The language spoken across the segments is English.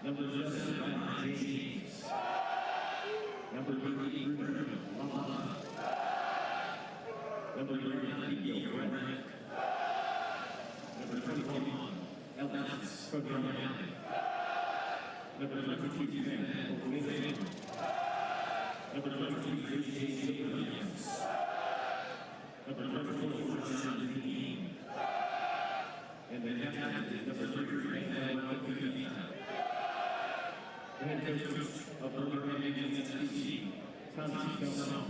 Number 7, James. Number 30, Number 39, Frederick. Number 21, Ellis from Birmingham. Number 22, Ben. Number 23, Williams. Number 24, John. And then number 3, the head coach of Birmingham FC, Tommy Felson.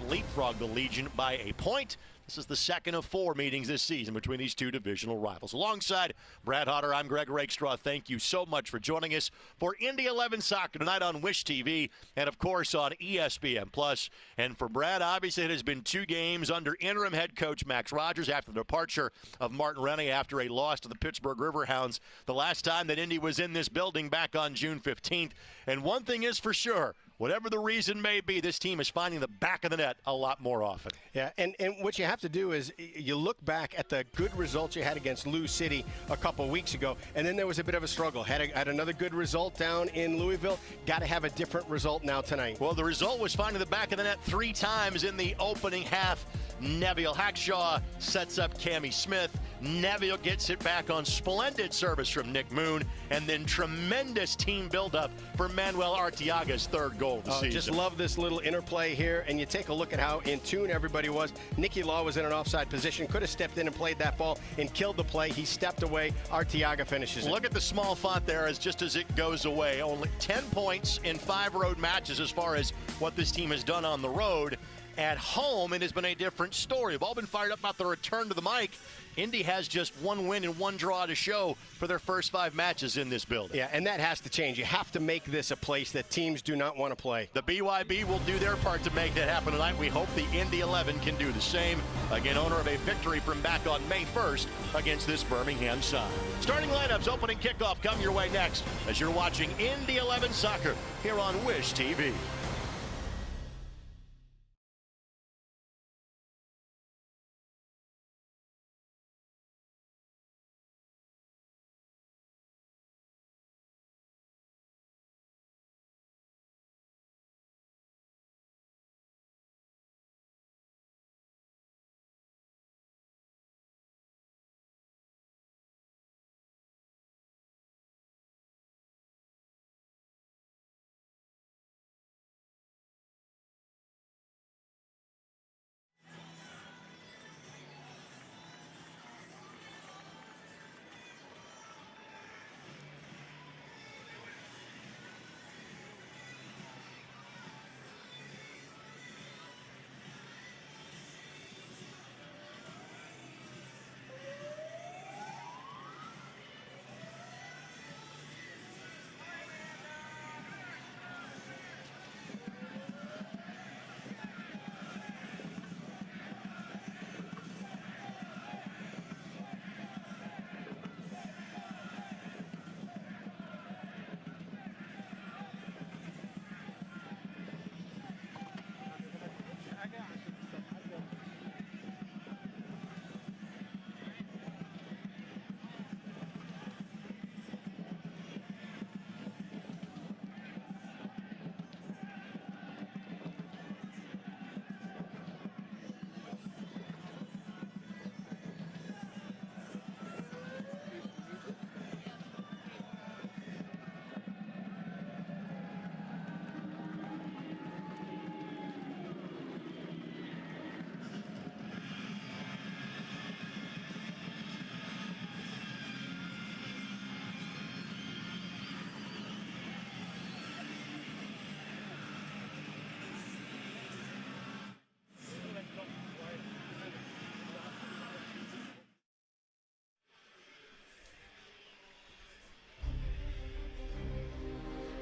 Leapfrog the Legion by a point. This is the second of 4 meetings this season between these two divisional rivals. Alongside Brad Hodder, I'm Greg Rakestraw. Thank you so much for joining us for Indy 11 Soccer tonight on Wish TV and, of course, on ESPN+. And for Brad, obviously, it has been 2 games under interim head coach Max Rogers after the departure of Martin Rennie after a loss to the Pittsburgh Riverhounds the last time that Indy was in this building back on June 15th. And one thing is for sure, whatever the reason may be, this team is finding the back of the net a lot more often. Yeah, and what you have to do is you look back at the good results you had against Lou City a couple weeks ago, and then there was a bit of a struggle. Had another good result down in Louisville. Got to have a different result now tonight. Well, the result was finding the back of the net 3 times in the opening half. Neville Hackshaw sets up Cammie Smith. Neville gets it back on splendid service from Nick Moon, and then tremendous team buildup for Manuel Arteaga's 3rd goal of the season. Just love this little interplay here, and you take a look at how in tune everybody was. Nicky Law was in an offside position, could have stepped in and played that ball and killed the play. He stepped away. Arteaga finishes it. Look at the small font there as just as it goes away. Only 10 points in 5 road matches as far as what this team has done on the road. At home, it has been a different story. We've all been fired up about the return to the mic. Indy has just 1 win and 1 draw to show for their first 5 matches in this building. Yeah, and that has to change. You have to make this a place that teams do not want to play. The BYB will do their part to make that happen tonight. We hope the Indy 11 can do the same. Again, owner of a victory from back on May 1st against this Birmingham side. Starting lineups, opening kickoff come your way next as you're watching Indy 11 Soccer here on Wish TV.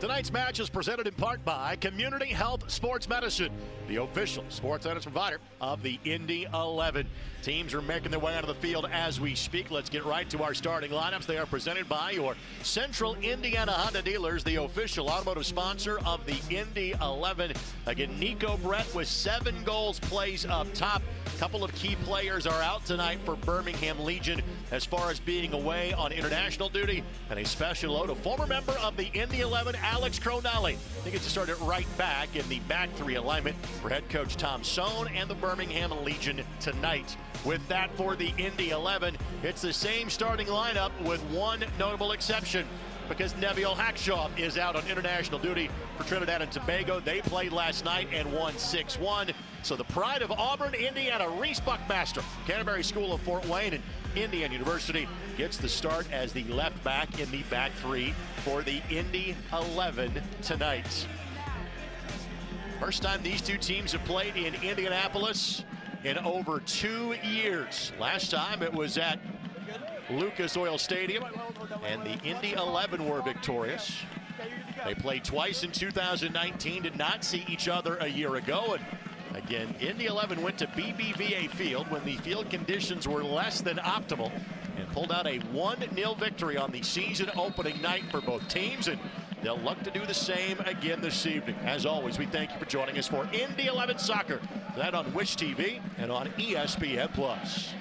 Tonight's match is presented in part by Community Health Sports Medicine, the official sports medicine provider of the Indy 11. Teams are making their way onto the field as we speak. Let's get right to our starting lineups. They are presented by your Central Indiana Honda dealers, the official automotive sponsor of the Indy 11. Again, Nico Brett with 7 goals plays up top. A couple of key players are out tonight for Birmingham Legion as far as being away on international duty. And a special note, a former member of the Indy 11, Alex Cronale. He gets to start it right back in the back 3 alignment for head coach Tom Sohn and the Birmingham Legion tonight. With that for the Indy 11, it's the same starting lineup with one notable exception, because Neville Hackshaw is out on international duty for Trinidad and Tobago. They played last night and won 6-1. So the pride of Auburn, Indiana, Reese Buckmaster, Canterbury School of Fort Wayne, and Indiana University gets the start as the left back in the back 3 for the Indy 11 tonight. First time these two teams have played in Indianapolis in over 2 years. Last time it was at Lucas Oil Stadium, and the Indy 11 were victorious. They played twice in 2019, did not see each other a year ago. And again, Indy 11 went to BBVA Field when the field conditions were less than optimal and pulled out a 1-0 victory on the season opening night for both teams. And they'll look to do the same again this evening. As always, we thank you for joining us for Indy 11 Soccer. That on Wish TV and on ESPN+.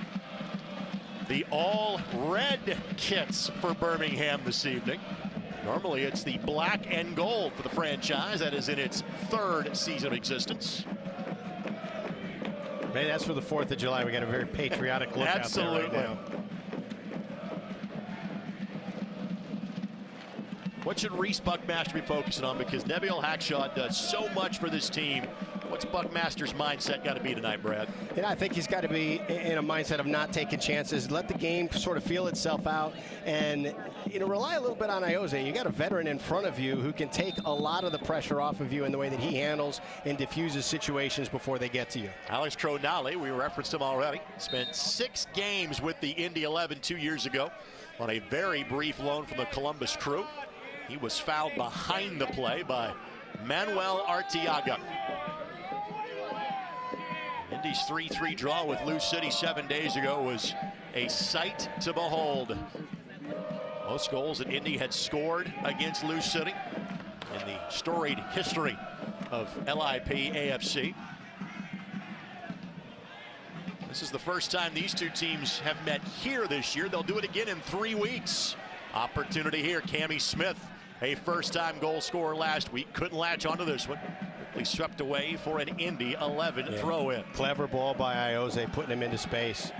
The all-red kits for Birmingham this evening. Normally it's the black and gold for the franchise. That is in its 3rd season of existence. Maybe that's for the 4th of July. We got a very patriotic look out there right now. What should Reese Buckmaster be focusing on? Because Neville Hackshaw does so much for this team. What's Buckmaster's mindset got to be tonight, Brad? I think he's got to be in a mindset of not taking chances, let the game sort of feel itself out, and rely a little bit on Iose. You got a veteran in front of you who can take a lot of the pressure off of you in the way that he handles and diffuses situations before they get to you. Alex Cronale, we referenced him already, spent 6 games with the Indy 11 2 years ago on a very brief loan from the Columbus Crew. He was fouled behind the play by Manuel Arteaga. Indy's 3-3 draw with Lou City 7 days ago was a sight to behold. Most goals that Indy had scored against Lou City in the storied history of LIP AFC. This is the first time these two teams have met here this year. They'll do it again in 3 weeks. Opportunity here. Cammie Smith, a first-time goal scorer last week, couldn't latch onto this one. Quickly swept away for an Indy 11 throw-in. Clever ball by Iose, putting him into space.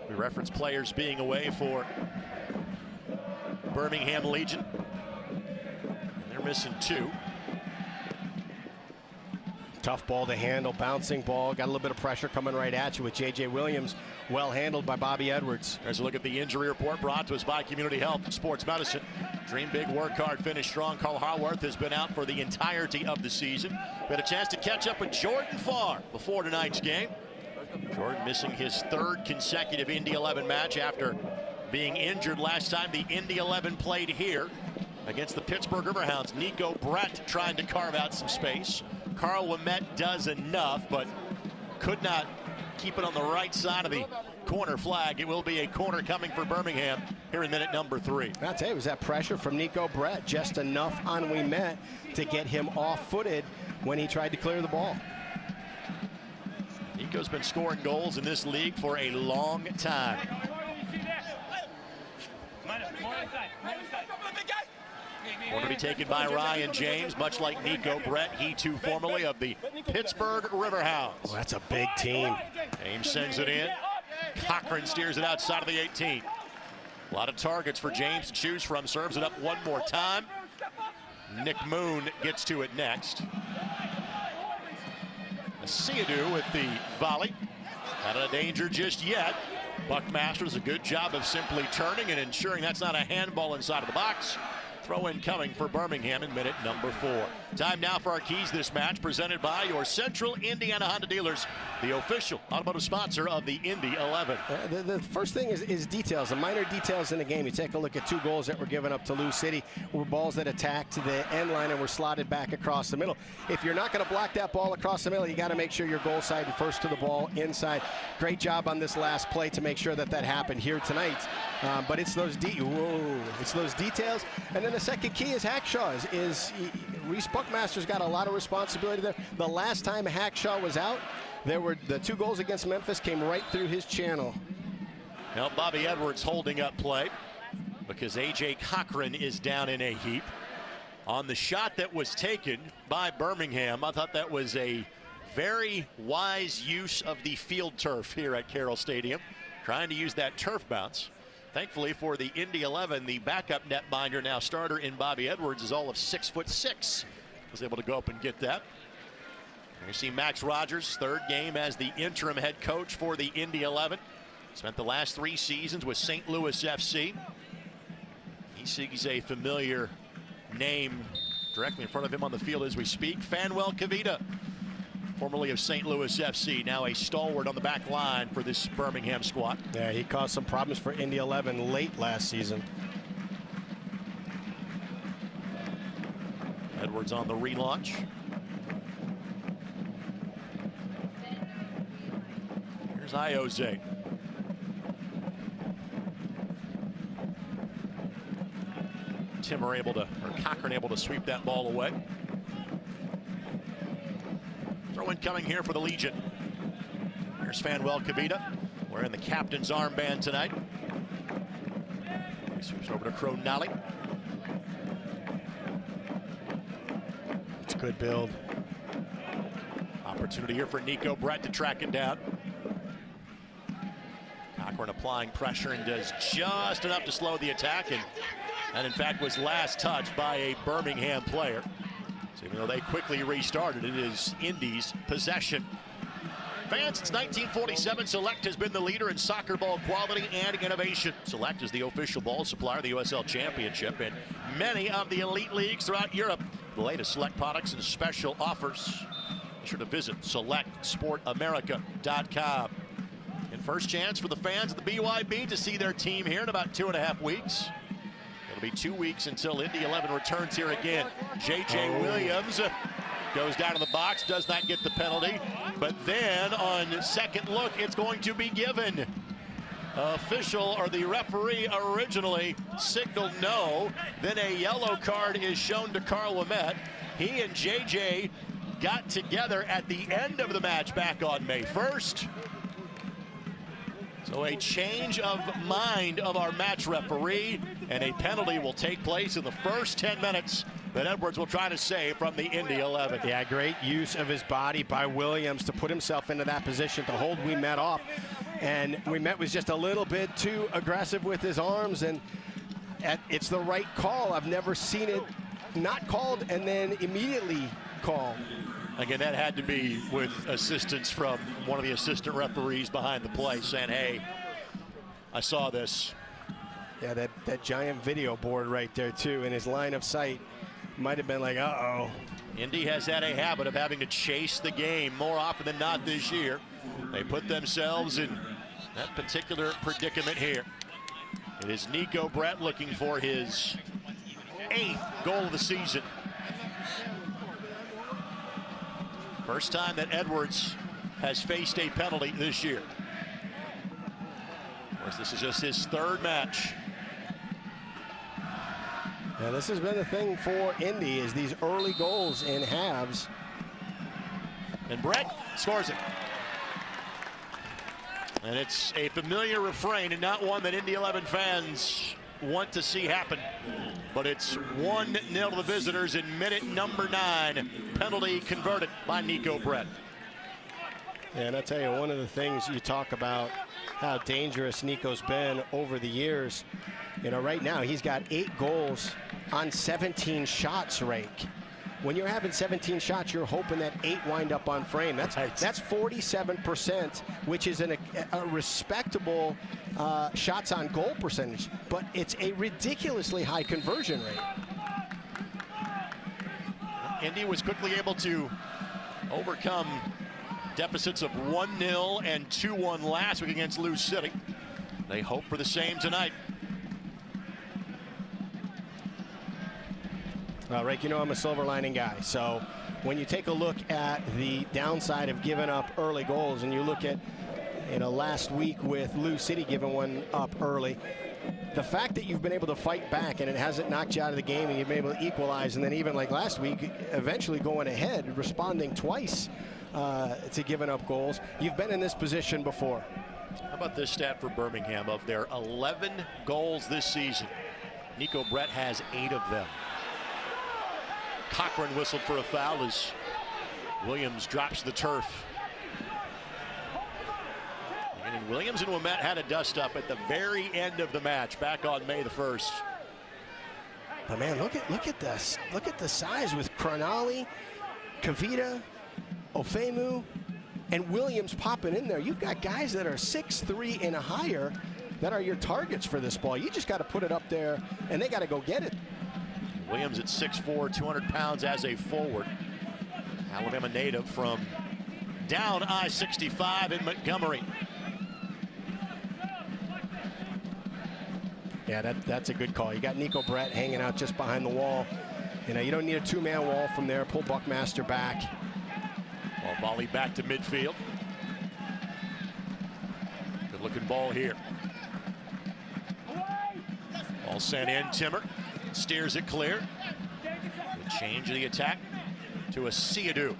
We reference players being away for Birmingham Legion. And they're missing 2. Tough ball to handle, bouncing ball. Got a little bit of pressure coming right at you with J.J. Williams. Well handled by Bobby Edwards. There's a look at the injury report brought to us by Community Health Sports Medicine. Dream big, work hard, finish strong. Carl Haworth has been out for the entirety of the season. We had a chance to catch up with Jordan Farr before tonight's game. Jordan missing his 3rd consecutive Indy 11 match after being injured last time the Indy 11 played here against the Pittsburgh Riverhounds. Nico Brett trying to carve out some space. Carl Ouimet does enough, but could not keep it on the right side of the corner flag. It will be a corner coming for Birmingham here in minute number 3. I'll tell you, it was that pressure from Nico Brett, just enough on Ouimet to get him off-footed when he tried to clear the ball. Nico's been scoring goals in this league for a long time. Corner to be taken by Ryan James, much like Nico Brett, he too formerly of the Pittsburgh Riverhounds. Oh, that's a big team. James sends it in. Cochran steers it outside of the 18. A lot of targets for James to choose from. Serves it up one more time. Nick Moon gets to it next. Siadu with the volley. Not in danger just yet. Buckmaster does a good job of simply turning and ensuring that's not a handball inside of the box. Throw in coming for Birmingham in minute number 4. Time now for our keys this match, presented by your Central Indiana Honda dealers, the official automotive sponsor of the Indy 11. The first thing is details, the minor details in the game. You take a look at 2 goals that were given up to Lou City, were balls that attacked the end line and were slotted back across the middle. If you're not going to block that ball across the middle, you got to make sure you're goal side and first to the ball inside. Great job on this last play to make sure that happened here tonight. But it's those details. And then the second key is Hackshaw's. Reese Buckmaster's got a lot of responsibility there. The last time Hackshaw was out, there were the 2 goals against Memphis came right through his channel. Now Bobby Edwards holding up play because A.J. Cochran is down in a heap. On the shot that was taken by Birmingham, I thought that was a very wise use of the field turf here at Carroll Stadium, trying to use that turf bounce. Thankfully for the Indy 11, the backup netminder, now starter in Bobby Edwards, is all of 6'6". Was able to go up and get that. You see Max Rogers, 3rd game as the interim head coach for the Indy 11. Spent the last 3 seasons with St. Louis FC. He sees a familiar name directly in front of him on the field as we speak. Fanuel Kavita, formerly of St. Louis FC, now a stalwart on the back line for this Birmingham squad. Yeah, he caused some problems for Indy 11 late last season. Edwards on the relaunch. Here's Iose. Cochran able to sweep that ball away. Throw in coming here for the Legion. Here's Fanuel Kavita wearing the captain's armband tonight. He sweeps over to Cronali. It's a good build. Opportunity here for Nico Brett to track it down. Cochran applying pressure and does just enough to slow the attack, and in fact was last touched by a Birmingham player. So even though they quickly restarted, it is Indy's possession. Fans, since 1947, Select has been the leader in soccer ball quality and innovation. Select is the official ball supplier of the USL Championship and many of the elite leagues throughout Europe. The latest Select products and special offers. Be sure to visit selectsportamerica.com. And first chance for the fans of the BYB to see their team here in about 2.5 weeks. It'll be 2 weeks until Indy 11 returns here again. J.J. Williams goes down to the box, does not get the penalty. But then on second look, it's going to be given. Official, or the referee originally signaled no. Then a yellow card is shown to Carl Lamette. He and J.J. got together at the end of the match back on May 1st. So a change of mind of our match referee, and a penalty will take place in the first 10 minutes that Edwards will try to save from the Indy 11. Yeah, great use of his body by Williams to put himself into that position to hold Ouimet off. And Ouimet was just a little bit too aggressive with his arms, and it's the right call. I've never seen it not called and then immediately called. Again, that had to be with assistance from one of the assistant referees behind the play saying, hey, I saw this. Yeah, that giant video board right there, too, in his line of sight. Might have been like, uh-oh. Indy has had a habit of having to chase the game more often than not this year. They put themselves in that particular predicament here. It is Nico Brett looking for his 8th goal of the season. First time that Edwards has faced a penalty this year. Of course, this is just his 3rd match. Yeah, this has been the thing for Indy, is these early goals in halves. And Brett scores it. And it's a familiar refrain and not one that Indy 11 fans want to see happen. But it's 1-0 to the visitors in minute number 9. Penalty converted by Nico Brett. Yeah, and I tell you, one of the things you talk about how dangerous Nico's been over the years. You know, right now he's got 8 goals on 17 shots, Rake. When you're having 17 shots, you're hoping that 8 wind up on frame. That's 47%, which is a respectable shots on goal percentage, but it's a ridiculously high conversion rate. Indy was quickly able to overcome deficits of 1-0 and 2-1 last week against Lou City. They hope for the same tonight. Rick, you know I'm a silver lining guy. So when you take a look at the downside of giving up early goals, and you look at, last week with Lou City giving one up early, the fact that you've been able to fight back and it hasn't knocked you out of the game, and you've been able to equalize, and then even like last week, eventually going ahead, responding twice to giving up goals. You've been in this position before. How about this stat for Birmingham? Of their 11 goals this season, Nico Brett has 8 of them. Cochran whistled for a foul as Williams drops the turf. And Williams and Ouimet had a dust-up at the very end of the match back on May the 1st. But man, look at this. Look at the size with Cronali, Kavita, Ofemu, and Williams popping in there. You've got guys that are 6'3" and higher that are your targets for this ball. You just got to put it up there, and they got to go get it. Williams at 6'4", 200 pounds as a forward. Alabama native from down I-65 in Montgomery. Yeah, that's a good call. You got Nico Brett hanging out just behind the wall. You don't need a 2-man wall from there. Pull Buckmaster back. Ball volley back to midfield. Good looking ball here. Ball sent in. Timmer steers it clear. Good change of the attack to a Siadou.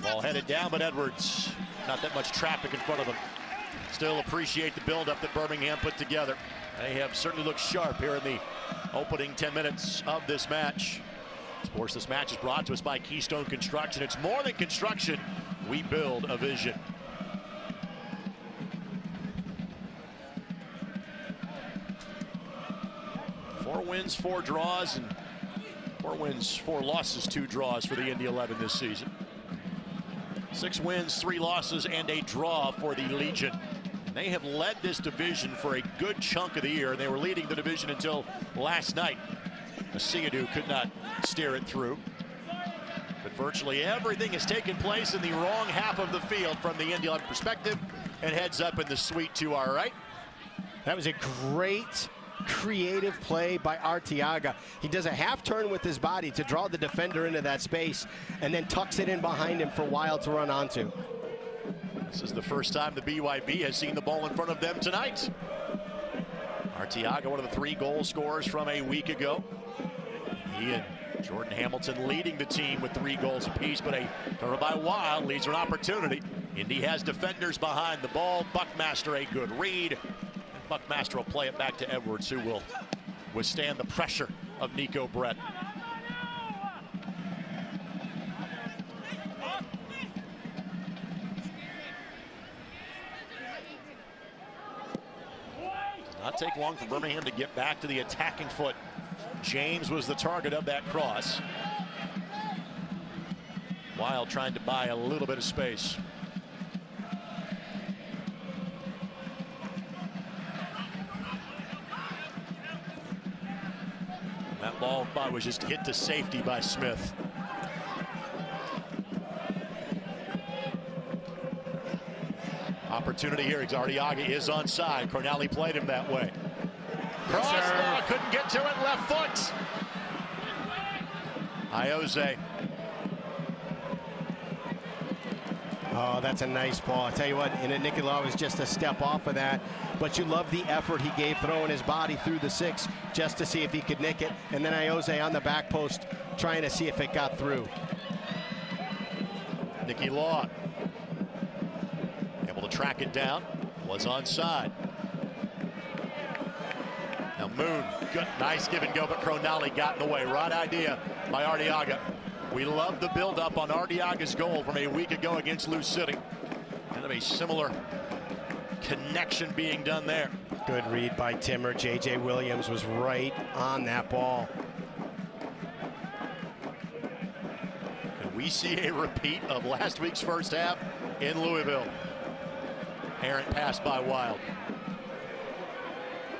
Ball headed down, but Edwards, not that much traffic in front of him. Still appreciate the buildup that Birmingham put together. They have certainly looked sharp here in the opening 10 minutes of this match. Of course, this match is brought to us by Keystone Construction. It's more than construction. We build a vision. Four wins, 4 draws, and 4 wins, 4 losses, 2 draws for the Indy 11 this season. 6 wins, 3 losses, and a draw for the Legion. And they have led this division for a good chunk of the year, and they were leading the division until last night. Siadou could not steer it through. But virtually everything has taken place in the wrong half of the field from the Indy 11 perspective, and heads up in the suite to our right. That was a great creative play by Arteaga. He does a half turn with his body to draw the defender into that space, and then tucks it in behind him for Wild to run onto. This is the first time the BYB has seen the ball in front of them tonight. Arteaga, one of the 3 goal scorers from a week ago. He and Jordan Hamilton leading the team with 3 goals apiece, but a turnover by Wild leads to an opportunity. Indy has defenders behind the ball. Buckmaster, a good read. Buckmaster will play it back to Edwards, who will withstand the pressure of Nico Brett. Did not take long for Birmingham to get back to the attacking foot. James was the target of that cross. Wild trying to buy a little bit of space. That ball was just hit to safety by Smith. Opportunity here. Arteaga is onside. Cronali played him that way. Cross, couldn't get to it. Left foot. Iose. Oh, that's a nice ball. I tell you what, and Nicolau was just a step off of that. But you love the effort he gave throwing his body through the 6 just to see if he could nick it. And then Iose on the back post trying to see if it got through. Nicky Law able to track it down. Was onside. Now Moon, good, nice give and go, but Cronali got in the way. Right idea by Arteaga. We love the build-up on Arteaga's goal from a week ago against Lou City. Kind of a similar connection being done there. Good read by Timmer. J.J. Williams was right on that ball. Can we see a repeat of last week's first half in Louisville? Errant pass by Wild.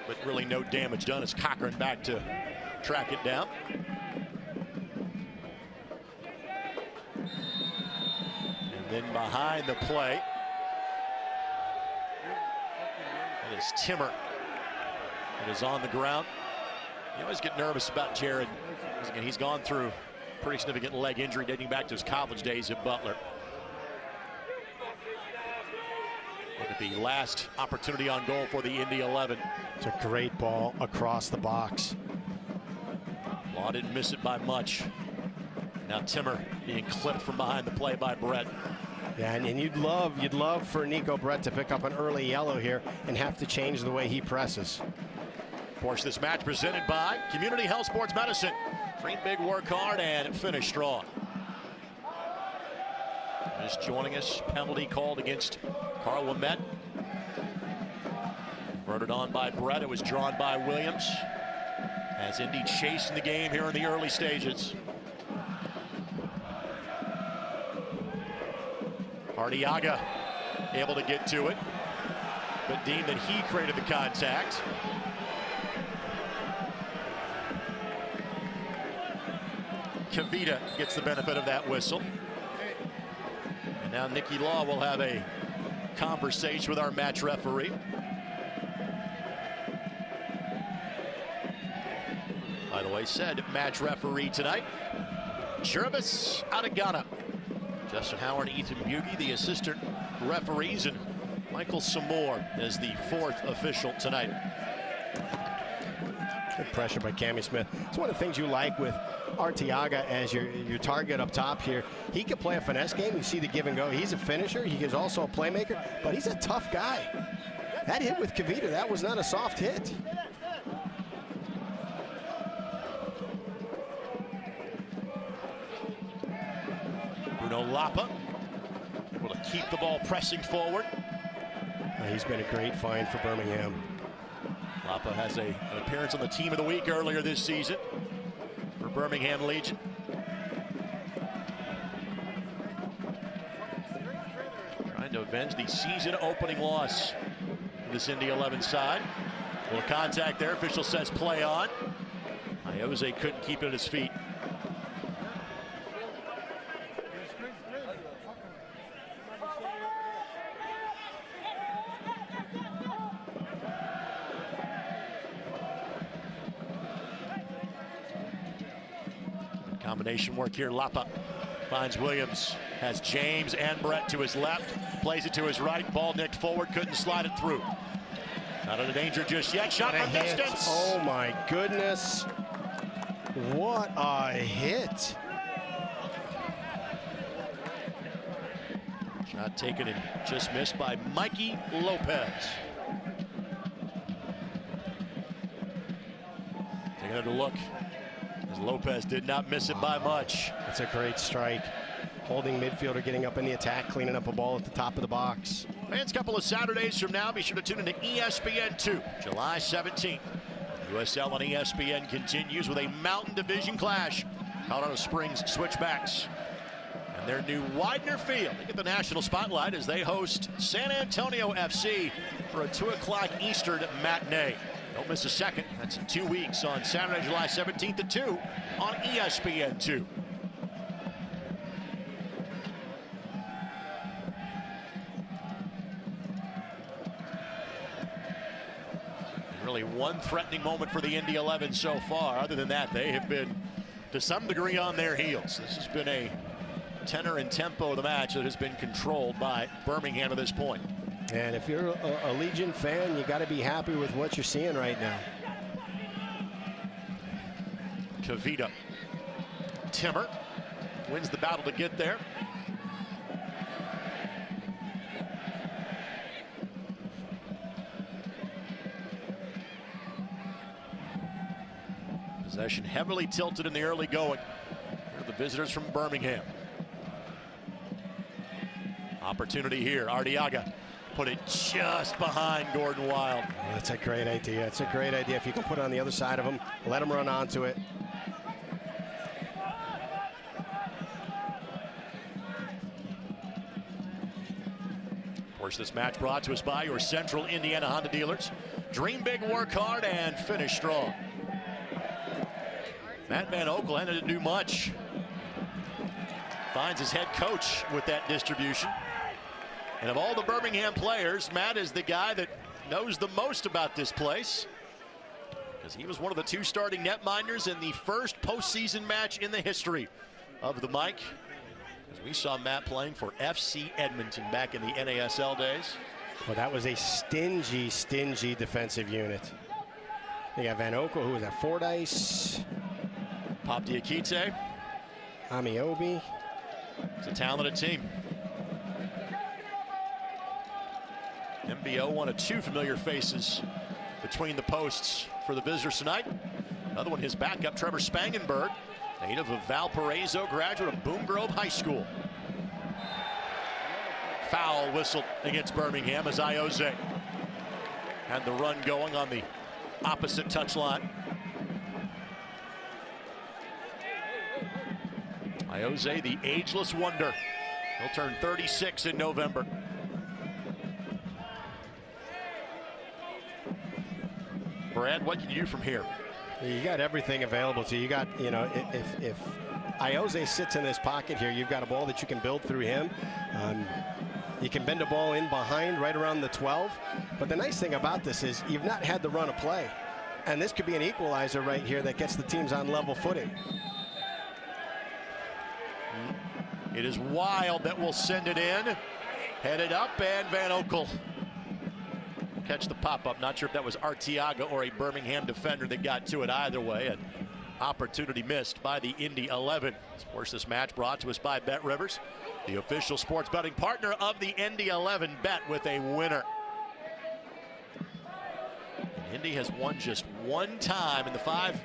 But really no damage done as Cochran back to track it down. And then behind the play, it is Timmer. It is on the ground. You always get nervous about Jared. Again, he's gone through a pretty significant leg injury dating back to his college days at Butler. Look at the last opportunity on goal for the Indy 11. It's a great ball across the box. Law didn't miss it by much. Now Timmer being clipped from behind the play by Brett. Yeah, and you'd love for Nico Brett to pick up an early yellow here and have to change the way he presses. Of course, this match presented by Community Health Sports Medicine. Dream big, work hard, and finish strong. Just joining us, penalty called against Carl Lamette. Converted on by Brett. It was drawn by Williams. As Indy chasing the game here in the early stages. Arteaga able to get to it, but deemed that he created the contact. Kavita gets the benefit of that whistle. And now Nicky Law will have a conversation with our match referee. By the way, said match referee tonight, Jervis Adagana. Justin Howard and Ethan Bugie, the assistant referees, and Michael Samore as the fourth official tonight. Good pressure by Cammie Smith. It's one of the things you like with Arteaga as your target up top here. He can play a finesse game. You see the give and go. He's a finisher. He is also a playmaker, but he's a tough guy. That hit with Kavita, that was not a soft hit. Bruno Lapa able to keep the ball pressing forward. He's been a great find for Birmingham. Lapa has an appearance on the Team of the Week earlier this season for Birmingham Legion. Trying to avenge the season opening loss of this Indy 11 side. A little contact there. Official says play on. Iose couldn't keep it at his feet. Combination work here. Lapa finds Williams, has James and Brett to his left, plays it to his right, ball nicked forward, couldn't slide it through. Not in danger just yet, shot from distance. Oh my goodness, what a hit. Shot taken and just missed by Mikey Lopez. Taking another look. Lopez did not miss it by much. That's a great strike. Holding midfielder, getting up in the attack, cleaning up a ball at the top of the box. Fans, a couple of Saturdays from now, be sure to tune into ESPN2, July 17th. USL on ESPN continues with a Mountain Division clash. Colorado Springs Switchbacks and their new Widener Field. They get the national spotlight as they host San Antonio FC for a 2 o'clock Eastern matinee. Don't miss a second. That's in 2 weeks on Saturday, July 17th at 2 on ESPN2. Really one threatening moment for the Indy 11 so far. Other than that, they have been to some degree on their heels. This has been a tenor and tempo of the match that has been controlled by Birmingham at this point. And if you're a Legion fan, you got to be happy with what you're seeing right now. Kavita. Timmer wins the battle to get there. Possession heavily tilted in the early going. Here are the visitors from Birmingham. Opportunity here. Arteaga put it just behind Gordon Wild. Oh, that's a great idea. It's a great idea. If you can put it on the other side of him, let him run onto it. Of course, this match brought to us by your Central Indiana Honda dealers. Dream big, work hard, and finish strong. Matt Van Oekel had to do much. finds his head coach with that distribution. And of all the Birmingham players, Matt is the guy that knows the most about this place, because he was one of the 2 starting netminders in the first postseason match in the history of the Mike. As we saw Matt playing for FC Edmonton back in the NASL days. Well, that was a stingy defensive unit. You got Van Okel, who was at Fordyce. Pop Diakite. Amiobi. It's a talented team. MBO, one of 2 familiar faces between the posts for the visitors tonight. Another one, his backup, Trevor Spangenberg, native of Valparaiso, graduate of Boone Grove High School. Foul whistled against Birmingham as Ioze had the run going on the opposite touchline. Ioze, the ageless wonder. He'll turn 36 in November. Brad, what can you do from here? You got everything available to you. You got, you know, if Ioze sits in this pocket here, you've got a ball that you can build through him. You can bend a ball in behind right around the 12. But the nice thing about this is you've not had the run of play. And this could be an equalizer right here that gets the teams on level footing. It is Wild that will send it in. Headed up, and Van Okel catch the pop-up. Not sure if that was Arteaga or a Birmingham defender that got to it. Either way, an opportunity missed by the Indy 11. Of course, this match brought to us by Bet Rivers, the official sports betting partner of the Indy 11. Bet with a winner. And Indy has won just 1 time in the 5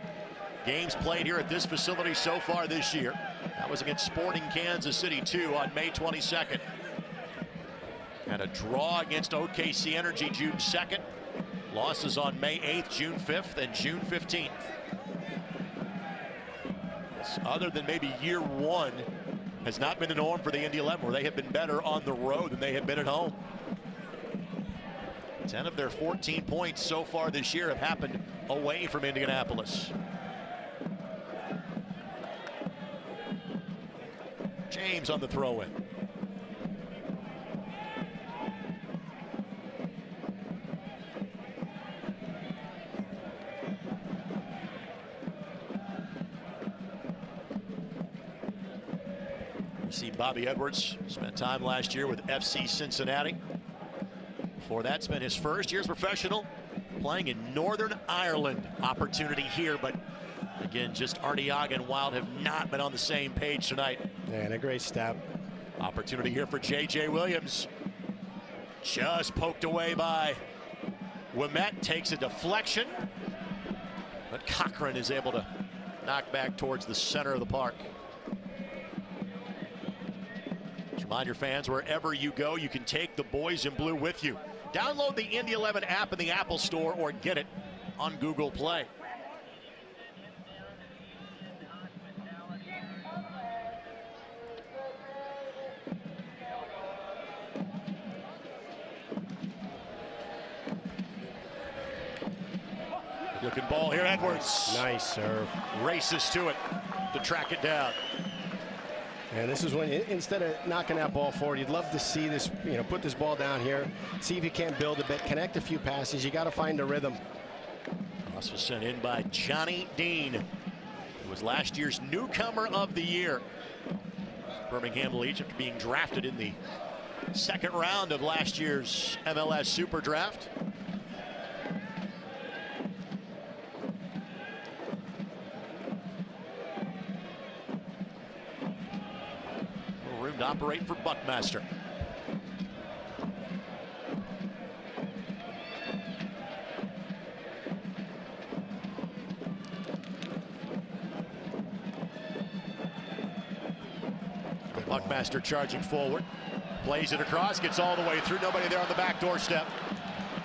games played here at this facility so far this year. That was against Sporting Kansas City 2 on May 22nd. Had a draw against OKC Energy June 2nd. Losses on May 8th, June 5th, and June 15th. Other than maybe year 1, has not been the norm for the Indy 11, where they have been better on the road than they have been at home. 10 of their 14 points so far this year have happened away from Indianapolis. James on the throw-in. You see Bobby Edwards spent time last year with FC Cincinnati. Before that, spent his first year as professional playing in Northern Ireland. Opportunity here, but again, just Arteaga and Wild have not been on the same page tonight. And a great step. Opportunity here for J.J. Williams. Just poked away by Ouimet. Takes a deflection, but Cochran is able to knock back towards the center of the park. Just remind your fans, wherever you go, you can take the boys in blue with you. Download the Indy 11 app in the Apple Store or get it on Google Play. Looking ball here, Edwards. Nice serve. Races to it to track it down. And this is when, instead of knocking that ball forward, you'd love to see this, you know, put this ball down here, see if you can't build a bit, connect a few passes. You got to find a rhythm. Toss was sent in by Johnny Dean, who was last year's newcomer of the year. Birmingham Legion being drafted in the 2nd round of last year's MLS Super Draft. Room to operate for Buckmaster. Buckmaster charging forward, plays it across, gets all the way through, nobody there on the back doorstep.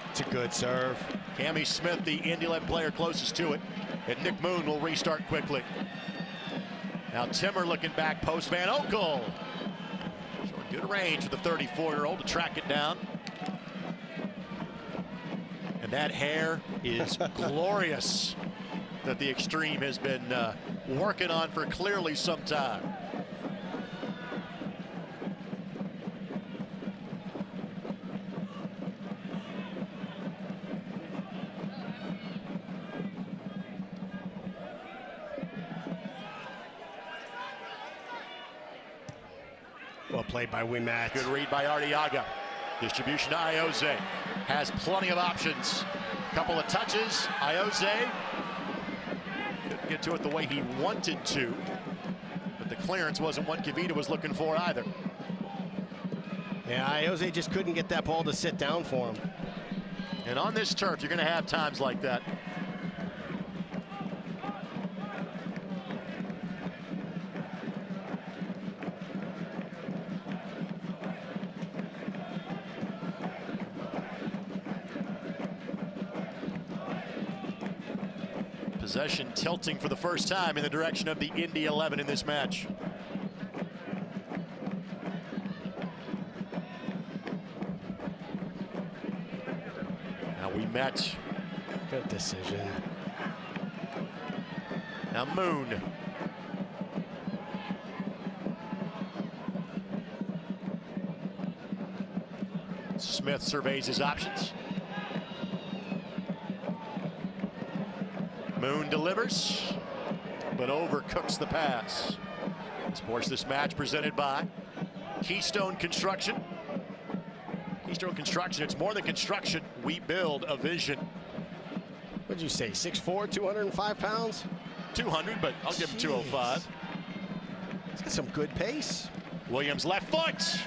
It's a good serve. Cammy Smith, the Indy 11 player closest to it, and Nick Moon will restart quickly. Now Timmer looking back post. Van Okel showing good range for the 34-year-old to track it down. And that hair is glorious that the Extreme has been working on for clearly some time. play by Wimet. Good read by Arteaga. Distribution to Ioze. Has plenty of options. Couple of touches. Ioze couldn't get to it the way he wanted to. But the clearance wasn't what Kavita was looking for either. Yeah, Ioze just couldn't get that ball to sit down for him. And on this turf, you're going to have times like that. Possession tilting for the first time in the direction of the Indy 11 in this match. Now Wimet. Good decision. Now Moon. Smith surveys his options. Moon delivers, but overcooks the pass. Sports this match presented by Keystone Construction. Keystone Construction, it's more than construction. We build a vision. What'd you say, 6'4", 205 pounds? 200, but I'll give him 205. He's got some good pace. Williams left foot.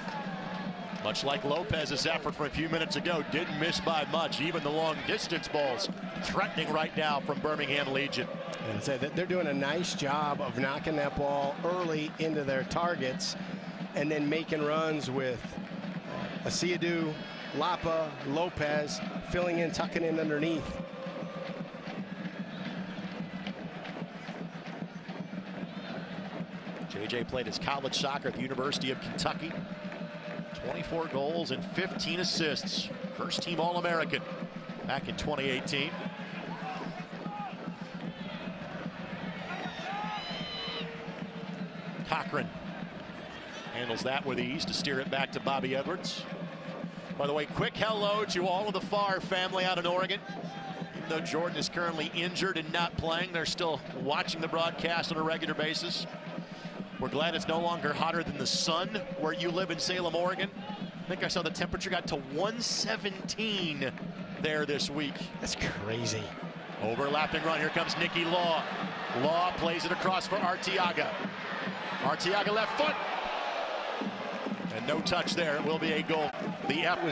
Much like Lopez's effort from a few minutes ago, didn't miss by much. Even the long distance balls threatening right now from Birmingham Legion. And I'd say that they're doing a nice job of knocking that ball early into their targets and then making runs with Asiadu, Lapa, Lopez, filling in, tucking in underneath. JJ played his college soccer at the University of Kentucky. 24 goals and 15 assists. First team All-American back in 2018. Cochran handles that with ease to steer it back to Bobby Edwards. By the way, quick hello to all of the Farr family out in Oregon. Even though Jordan is currently injured and not playing, they're still watching the broadcast on a regular basis. We're glad it's no longer hotter than the sun where you live in Salem, Oregon. I think I saw the temperature got to 117 there this week. That's crazy. Overlapping run. Here comes Nicky Law. Law plays it across for Arteaga. Arteaga left foot. And no touch there. It will be a goal. It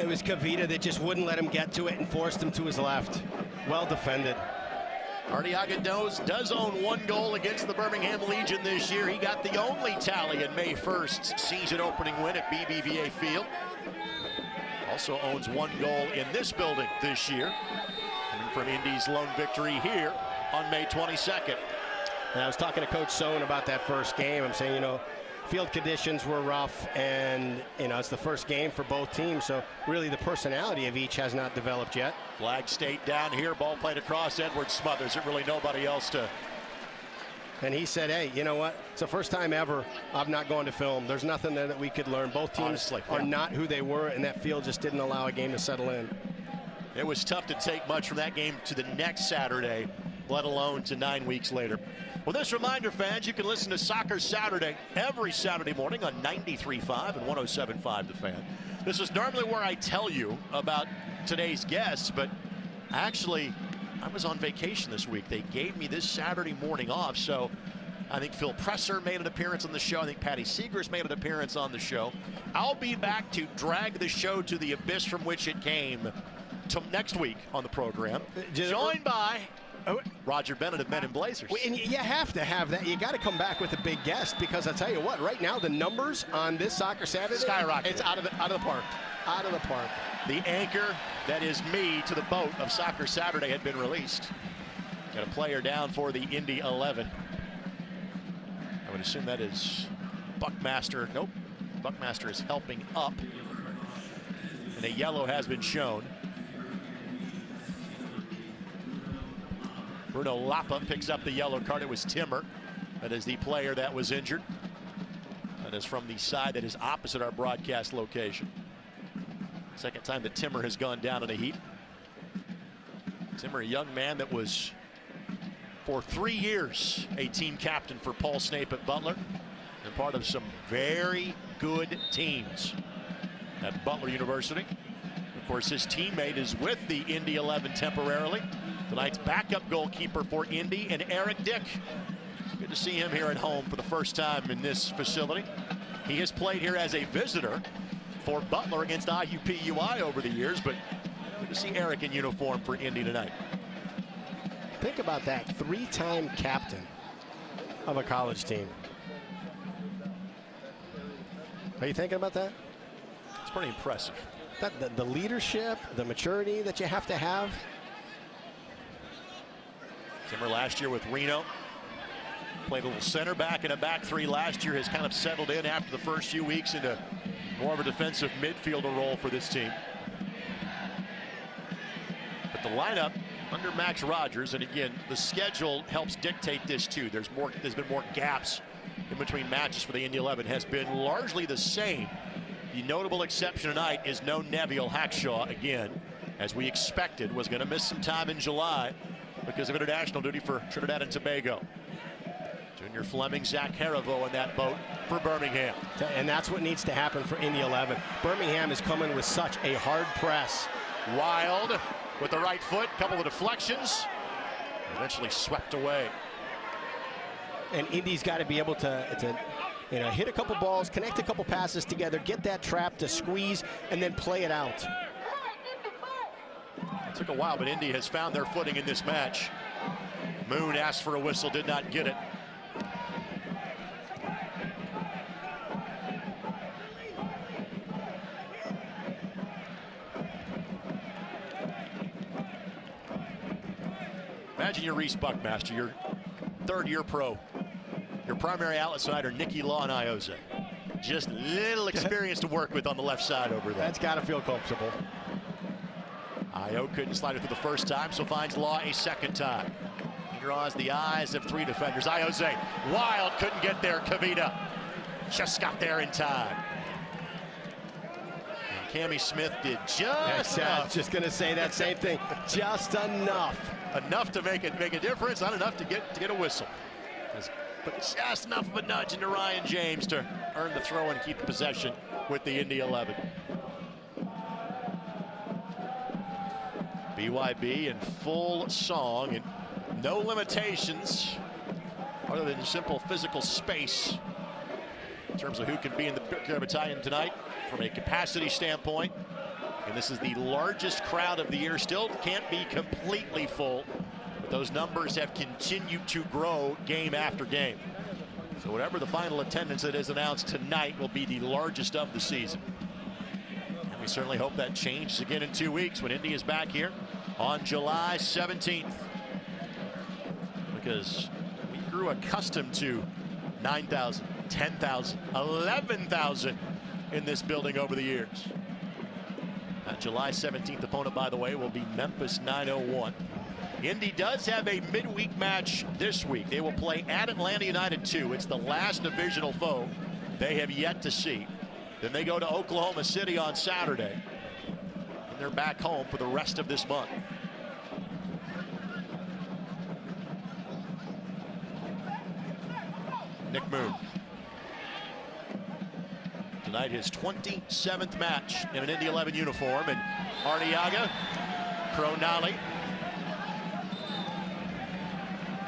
was Kavita that just wouldn't let him get to it and forced him to his left. Well defended. Arteaga does own one goal against the Birmingham Legion this year. He got the only tally in May 1st's season opening win at BBVA Field. Also owns one goal in this building this year, coming from Indy's lone victory here on May 22nd. And I was talking to Coach Sohn about that first game. I'm saying, field conditions were rough, and it's the first game for both teams, so really the personality of each has not developed yet. Flag State down here, ball played across. Edwards smothers it. Really nobody else to. And he said, hey, you know what? It's the first time ever I've not gone to film. There's nothing there that we could learn. Both teams are not who they were, and that field just didn't allow a game to settle in. It was tough to take much from that game to the next Saturday, let alone to 9 weeks later. Well, this reminder, fans, you can listen to Soccer Saturday every Saturday morning on 93.5 and 107.5 The Fan. This is normally where I tell you about today's guests, but actually, I was on vacation this week. They gave me this Saturday morning off, so I think Phil Presser made an appearance on the show. I think Patty Seegers made an appearance on the show. I'll be back to drag the show to the abyss from which it came next week on the program, joined by Roger Bennett of Men in Blazers. And you have to have that. You got to come back with a big guest, because I'll tell you what, right now the numbers on this Soccer Saturday, skyrocket. It's out of the park. Out of the park. The anchor that is me to the boat of Soccer Saturday had been released. Got a player down for the Indy 11. I would assume that is Buckmaster. Nope. Buckmaster is helping up. And a yellow has been shown. Bruno Lapa picks up the yellow card. It was Timmer. That is the player that was injured. That is from the side that is opposite our broadcast location. Second time that Timmer has gone down in a heat. Timmer, a young man that was, for 3 years, a team captain for Paul Snape at Butler. and part of some very good teams at Butler University. Of course, his teammate is with the Indy 11 temporarily. Tonight's backup goalkeeper for Indy, and Eric Dick. Good to see him here at home for the first time in this facility. He has played here as a visitor for Butler against IUPUI over the years, but good to see Eric in uniform for Indy tonight. Think about that, 3-time captain of a college team. Are you thinking about that? It's pretty impressive. The leadership, the maturity that you have to have. Zimmer last year with Reno. Played a little center back in a back three last year. Has kind of settled in after the first few weeks into more of a defensive midfielder role for this team. But the lineup under Max Rogers, and again, the schedule helps dictate this too. There's been more gaps in between matches for the Indy 11. Has been largely the same. The notable exception tonight is no Neville Hackshaw again, as we expected, was going to miss some time in July because of international duty for Trinidad and Tobago. Junior Fleming, Zach Harivo in that boat for Birmingham. And that's what needs to happen for Indy 11. Birmingham is coming with such a hard press. Wild with the right foot, couple of deflections, eventually swept away. And Indy's got to be able to hit a couple balls, connect a couple passes together, get that trap to squeeze, and then play it out. It took a while, but Indy has found their footing in this match. Moon asked for a whistle, did not get it. Imagine you're Reese Buckmaster, your third-year pro. Your primary outlets tonight are Nicky Law and Ioze. Just little experience to work with on the left side over there. That's got to feel comfortable. Io couldn't slide it through the first time, so finds Law a second time. He draws the eyes of three defenders. Ioze, wild, couldn't get there. Kavita just got there in time. And Cammie Smith did just enough. Just going to say that same thing. Just enough. Enough to make a difference, not enough to get a whistle. But just enough of a nudge into Ryan James to earn the throw and keep the possession with the Indy 11. BYB in full song and no limitations other than simple physical space in terms of who can be in the battalion tonight from a capacity standpoint. And this is the largest crowd of the year. Still can't be completely full, but those numbers have continued to grow game after game. So whatever the final attendance that is announced tonight will be the largest of the season. And we certainly hope that changes again in 2 weeks when Indy is back here on July 17th. Because we grew accustomed to 9,000, 10,000, 11,000 in this building over the years. That July 17th opponent, by the way, will be Memphis 901. Indy does have a midweek match this week. They will play at Atlanta United 2. It's the last divisional foe they have yet to see. Then they go to Oklahoma City on Saturday. And they're back home for the rest of this month. Nick Moon. Tonight his 27th match in an Indy 11 uniform, and Arteaga, Cronali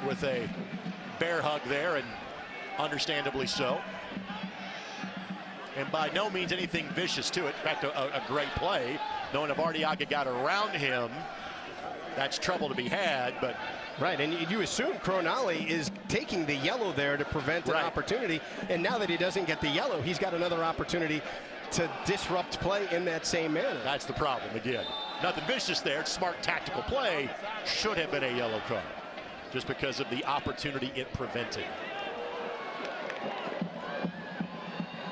with a bear hug there, and understandably so. And by no means anything vicious to it. In fact, a great play. Knowing if Arteaga got around him, that's trouble to be had, but... Right, and you assume Cronali is taking the yellow there to prevent an opportunity, and now that he doesn't get the yellow, he's got another opportunity to disrupt play in that same manner. That's the problem again. Nothing vicious there. It's smart tactical play. Should have been a yellow card just because of the opportunity it prevented.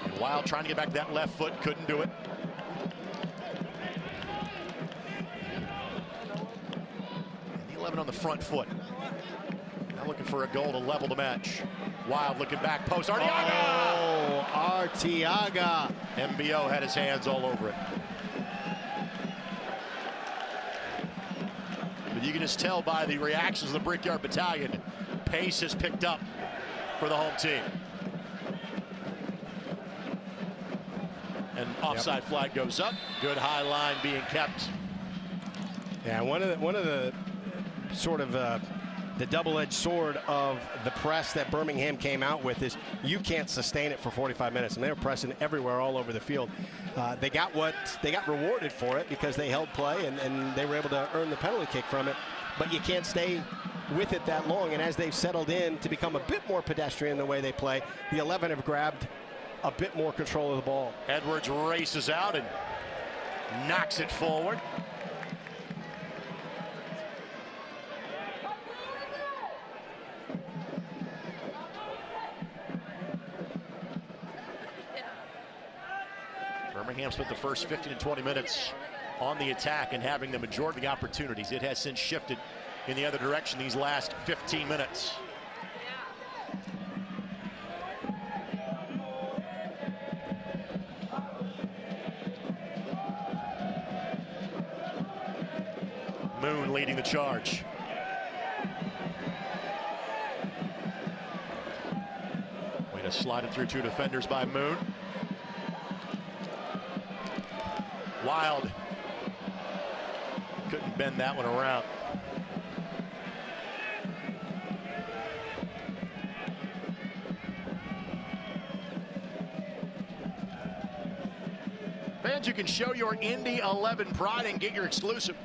And Wild trying to get back to that left foot, couldn't do it. And the 11 on the front foot. Now looking for a goal to level the match. Wild looking back post. Arteaga! Oh, Arteaga. MBO had his hands all over it. But you can just tell by the reactions of the Brickyard Battalion, pace has picked up for the home team. And offside flag goes up. Good high line being kept. Yeah, one of the sort of the double-edged sword of the press that Birmingham came out with is you can't sustain it for 45 minutes, and they were pressing everywhere all over the field. They got rewarded for it because they held play and they were able to earn the penalty kick from it, but you can't stay with it that long. And as they've settled in to become a bit more pedestrian the way they play, the 11 have grabbed a bit more control of the ball. Edwards races out and knocks it forward. Birmingham spent the first 15 to 20 minutes on the attack and having the majority of the opportunities. It has since shifted in the other direction these last 15 minutes. Moon leading the charge. Way to slide it through two defenders by Moon. Wild. Couldn't bend that one around. Fans, you can show your Indy 11 pride and get your exclusive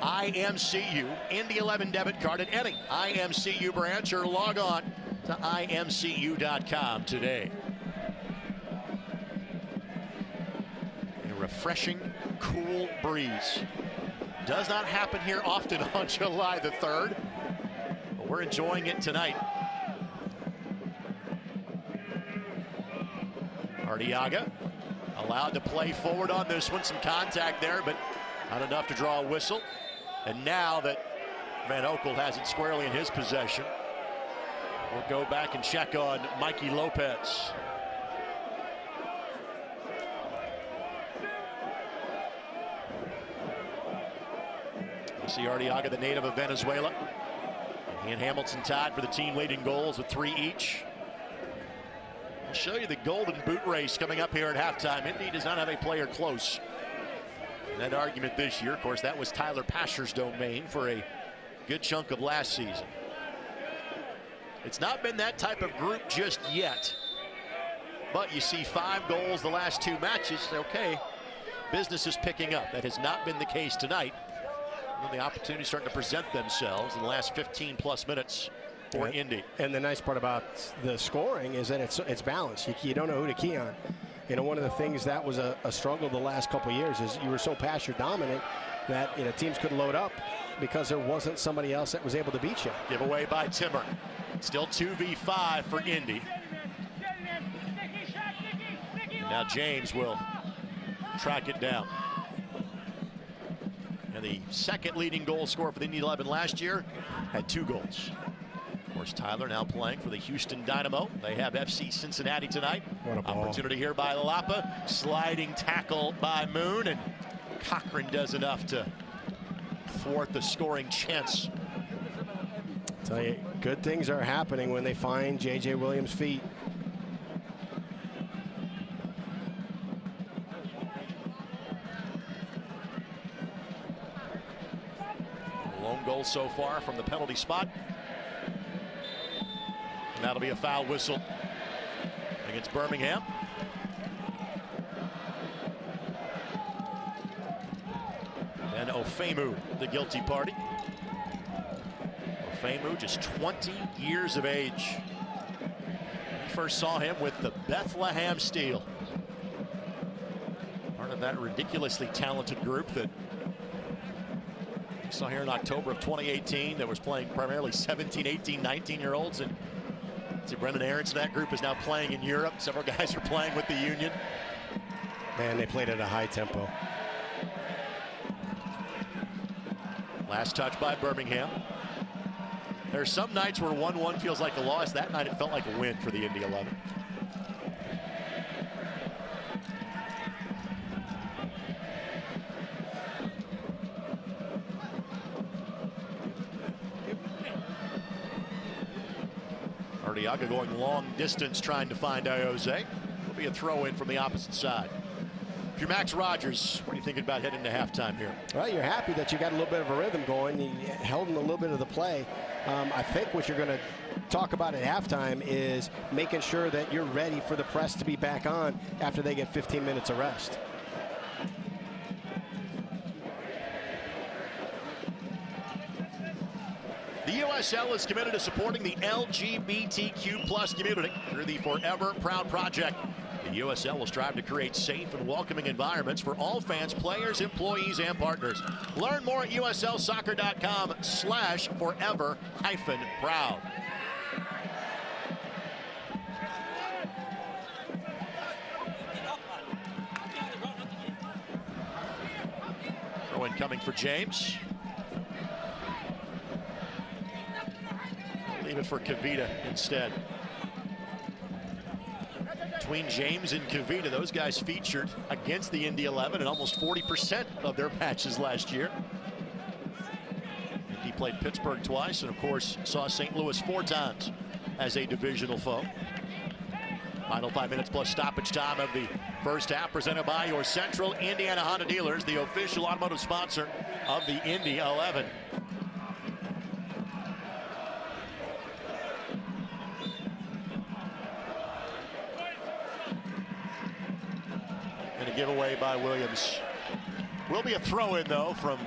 IMCU Indy 11 debit card at any IMCU branch, or log on to imcu.com today. A refreshing, cool breeze. Does not happen here often on July the 3rd, but we're enjoying it tonight. Arteaga allowed to play forward on this one. Some contact there, but not enough to draw a whistle. And now that Van Oekel has it squarely in his possession, we'll go back and check on Mikey Lopez. You see Arteaga, the native of Venezuela. He and Hamilton tied for the team leading goals with 3 each. I'll show you the golden boot race coming up here at halftime. Indy does not have a player close in that argument this year. Of course, that was Tyler Pasher's domain for a good chunk of last season. It's not been that type of group just yet, but you see 5 goals the last 2 matches. Okay, business is picking up. That has not been the case tonight. And the opportunities starting to present themselves in the last 15+ minutes for Indy. And the nice part about the scoring is that it's balanced. You don't know who to key on. You know, one of the things that was a struggle the last couple of years is you were so Pasher dominant that, you know, teams could load up because there wasn't somebody else that was able to beat you. Giveaway by Timmer. Still 2v5 for Indy. Now James will track it down. And the second leading goal scorer for the Indy 11 last year had 2 goals. Of course, Tyler now playing for the Houston Dynamo. They have FC Cincinnati tonight. What a ball. Opportunity here by Lapa. Sliding tackle by Moon, and Cochran does enough to thwart the scoring chance. Tell you, good things are happening when they find J.J. Williams' feet. Lone goal so far from the penalty spot. And that'll be a foul whistle against Birmingham. And Ofemu, the guilty party. Ofemu, just 20 years of age. We first saw him with the Bethlehem Steel. Part of that ridiculously talented group that we saw here in October of 2018 that was playing primarily 17, 18, 19-year-olds. And see, Brendan Aronson, that group is now playing in Europe. Several guys are playing with the Union. Man, they played at a high tempo. Last touch by Birmingham. There are some nights where 1-1 feels like a loss. That night it felt like a win for the Indy 11. Arteaga going long distance trying to find Iose. Will be a throw in from the opposite side. you're Max Rogers, what are you thinking about heading to halftime here? Well, you're happy that you got a little bit of a rhythm going. You held in a little bit of the play. I think what you're going to talk about at halftime is making sure that you're ready for the press to be back on after they get 15 minutes of rest. The USL is committed to supporting the LGBTQ plus community through the Forever Proud Project. The USL will strive to create safe and welcoming environments for all fans, players, employees, and partners. Learn more at uslsoccer.com/forever-proud. Throw in coming for James. Leave it for Kavita instead. Between James and Kavita, those guys featured against the Indy 11 in almost 40% of their matches last year. Indy played Pittsburgh twice and, of course, saw St. Louis 4 times as a divisional foe. Final 5 minutes plus stoppage time of the first half, presented by your Central Indiana Honda dealers, the official automotive sponsor of the Indy 11. And a giveaway by Williams. Will be a throw-in, though, from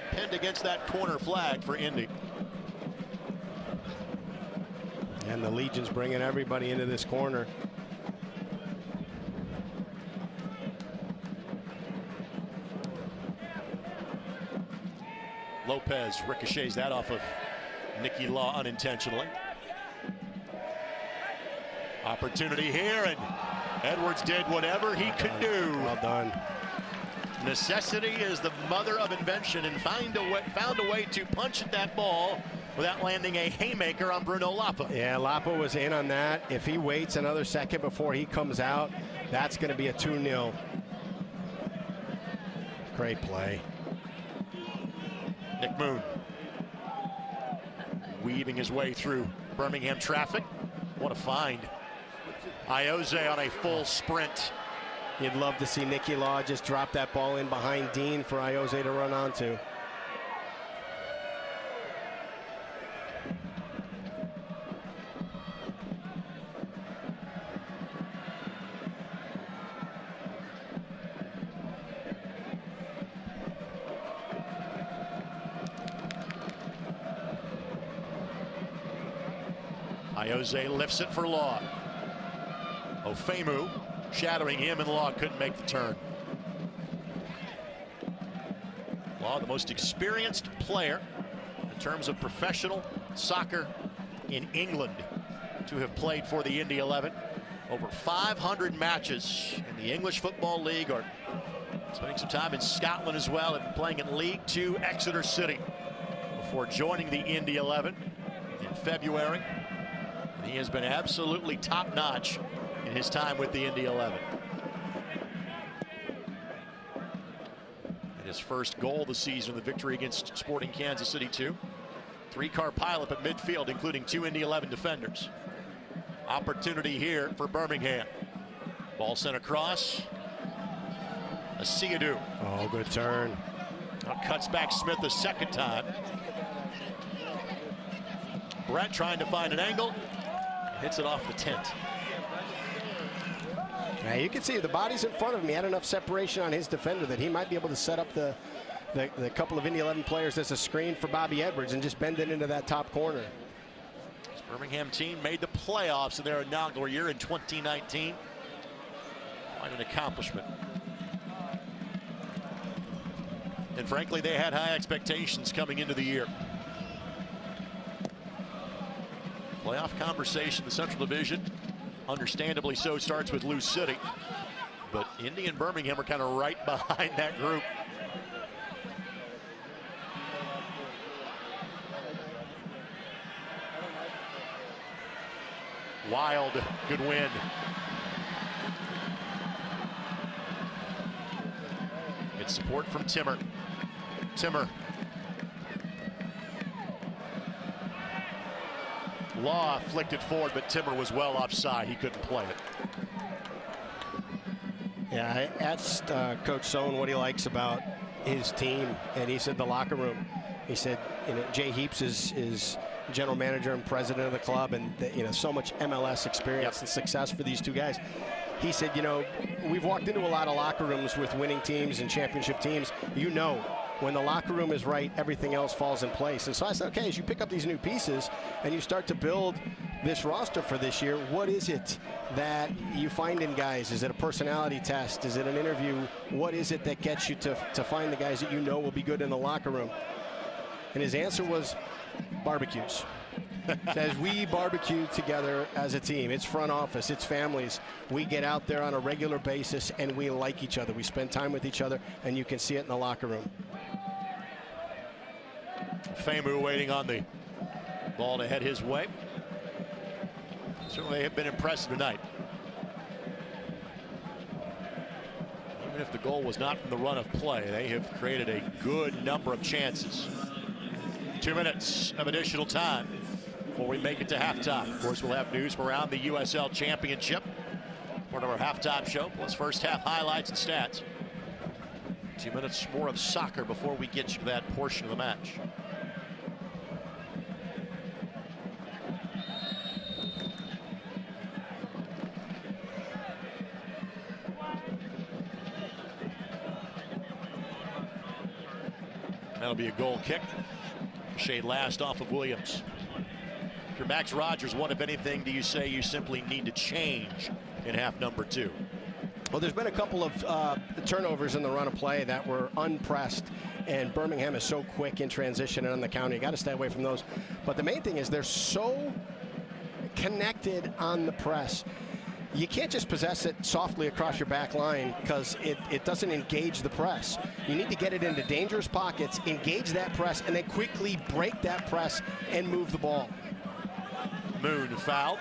pinned against that corner flag for Indy. And the Legion's bringing everybody into this corner. Lopez ricochets that off of Nicky Law unintentionally. Opportunity here, and Edwards did whatever he could do. Well done. Necessity is the mother of invention, and found a way to punch at that ball without landing a haymaker on Bruno Lapa. Yeah, Lapa was in on that. If he waits another second before he comes out, that's going to be a 2-0. Great play. Nick Moon weaving his way through Birmingham traffic. What a find. Ioze on a full sprint. You'd love to see Nicky Law just drop that ball in behind Dean for Ioze to run onto. Ioze lifts it for Law. Ofemu shadowing him, and Law couldn't make the turn. Law, the most experienced player in terms of professional soccer in England to have played for the Indy 11. Over 500 matches in the English Football League, or spending some time in Scotland as well, and playing in League Two Exeter City before joining the Indy 11 in February. And he has been absolutely top-notch in his time with the Indy 11. And his first goal this season, the victory against Sporting Kansas City 2. 3-car pileup at midfield, including 2 Indy 11 defenders. Opportunity here for Birmingham. Ball sent across. Asiadu. Oh, good turn. Now cuts back Smith a second time. Brett trying to find an angle. Hits it off the tent. Yeah, you can see the body's in front of him. He had enough separation on his defender that he might be able to set up the couple of Indy 11 players as a screen for Bobby Edwards and just bend it into that top corner. This Birmingham team made the playoffs in their inaugural year in 2019. Quite an accomplishment. And frankly, they had high expectations coming into the year. Playoff conversation, the Central Division, understandably so, starts with Lou City. But Indy and Birmingham are kind of right behind that group. Wild, good win. It's support from Timmer. Timmer. Law flicked it forward, but Timmer was well offside. He couldn't play it. Yeah, I asked Coach Sohn what he likes about his team, and he said the locker room. He said, Jay Heaps is general manager and president of the club, and so much MLS experience and success for these two guys. He said, we've walked into a lot of locker rooms with winning teams and championship teams. When the locker room is right, everything else falls in place. And so I said, okay, as you pick up these new pieces and you start to build this roster for this year, what is it that you find in guys? Is it a personality test? Is it an interview? What is it that gets you to find the guys that will be good in the locker room? And his answer was barbecues. As we barbecue together as a team, it's front office, it's families. We get out there on a regular basis and we like each other. We spend time with each other, and you can see it in the locker room. Famu waiting on the ball to head his way. Certainly they have been impressive tonight. Even if the goal was not from the run of play, they have created a good number of chances. 2 minutes of additional time before we make it to halftime. Of course, we'll have news from around the USL Championship. Part of our halftime show, plus first half highlights and stats. 2 minutes more of soccer before we get you to that portion of the match. That'll be a goal kick. Shade last off of Williams. If you're Max Rogers, what, if anything, do you say you simply need to change in half number 2? Well, there's been a couple of turnovers in the run of play that were unpressed, and Birmingham is so quick in transition and on the counter. You got to stay away from those. But the main thing is they're so connected on the press. You can't just possess it softly across your back line because it doesn't engage the press. You need to get it into dangerous pockets, engage that press, and then quickly break that press and move the ball. Moon foul.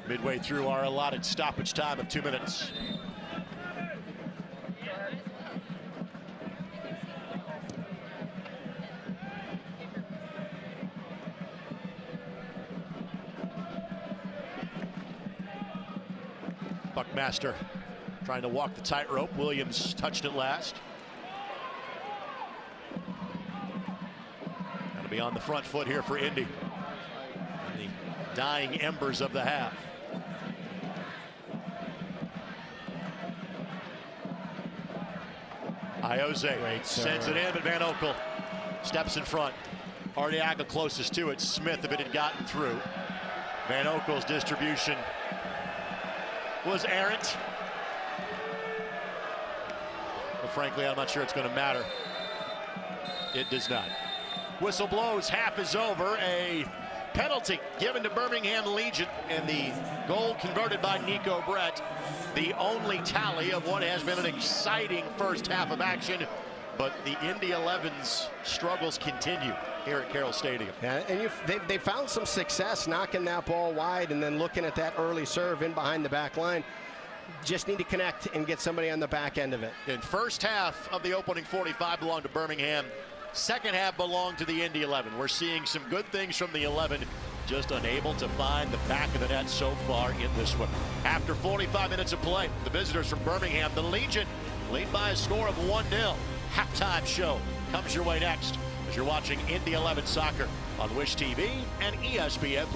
Midway through our allotted stoppage time of 2 minutes. Buckmaster trying to walk the tightrope. Williams touched it last. Got to be on the front foot here for Indy. In the dying embers of the half. Iose sends it in, but Van Oekel steps in front. Arteaga closest to it. Smith, if it had gotten through. Van Oekel's distribution was errant. But frankly, I'm not sure it's going to matter. It does not. Whistle blows, half is over. A penalty given to Birmingham Legion, and the goal converted by Nico Brett. The only tally of what has been an exciting first half of action. But the Indy 11's struggles continue here at Carroll Stadium. Yeah, and they found some success knocking that ball wide and then looking at that early serve in behind the back line. Just need to connect and get somebody on the back end of it. In first half of the opening 45 belonged to Birmingham. Second half belonged to the Indy 11. We're seeing some good things from the 11, just unable to find the back of the net so far in this one. After 45 minutes of play, the visitors from Birmingham, the Legion, lead by a score of 1-0. Halftime show comes your way next as you're watching Indy 11 soccer on Wish TV and ESPN+.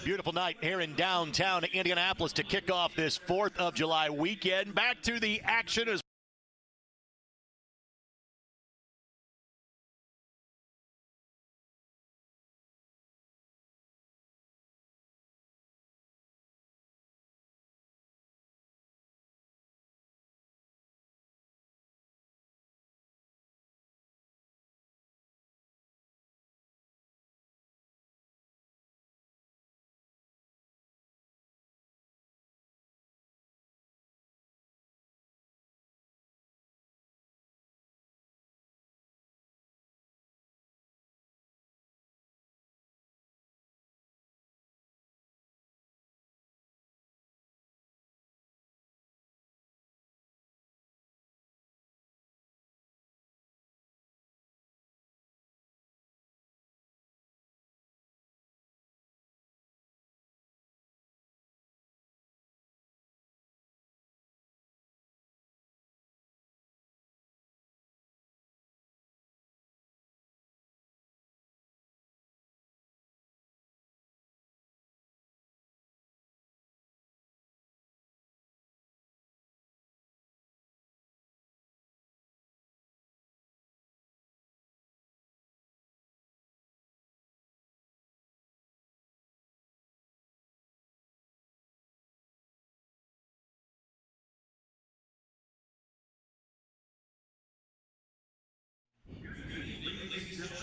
Beautiful night here in downtown Indianapolis to kick off this 4th of July weekend. Back to the action as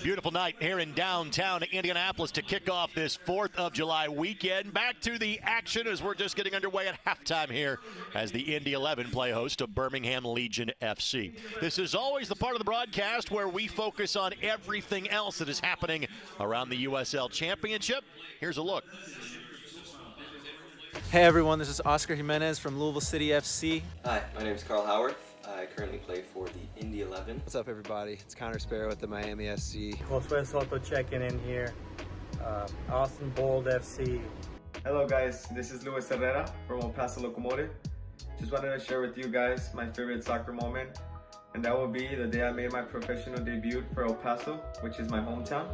Beautiful night here in downtown Indianapolis to kick off this 4th of July weekend. Back to the action as we're just getting underway at halftime here as the Indy 11 play host of Birmingham Legion FC. This is always the part of the broadcast where we focus on everything else that is happening around the USL Championship. Here's a look. Hey everyone, this is Oscar Jimenez from Louisville City FC. Hi, my name is Carl Howard. I currently play for the Indy 11. What's up, everybody? It's Connor Sparrow with the Miami SC. Josué Soto checking in here. Austin Bold FC. Hello guys, this is Luis Herrera from El Paso Locomotive. Just wanted to share with you guys my favorite soccer moment, and that will be the day I made my professional debut for El Paso, which is my hometown.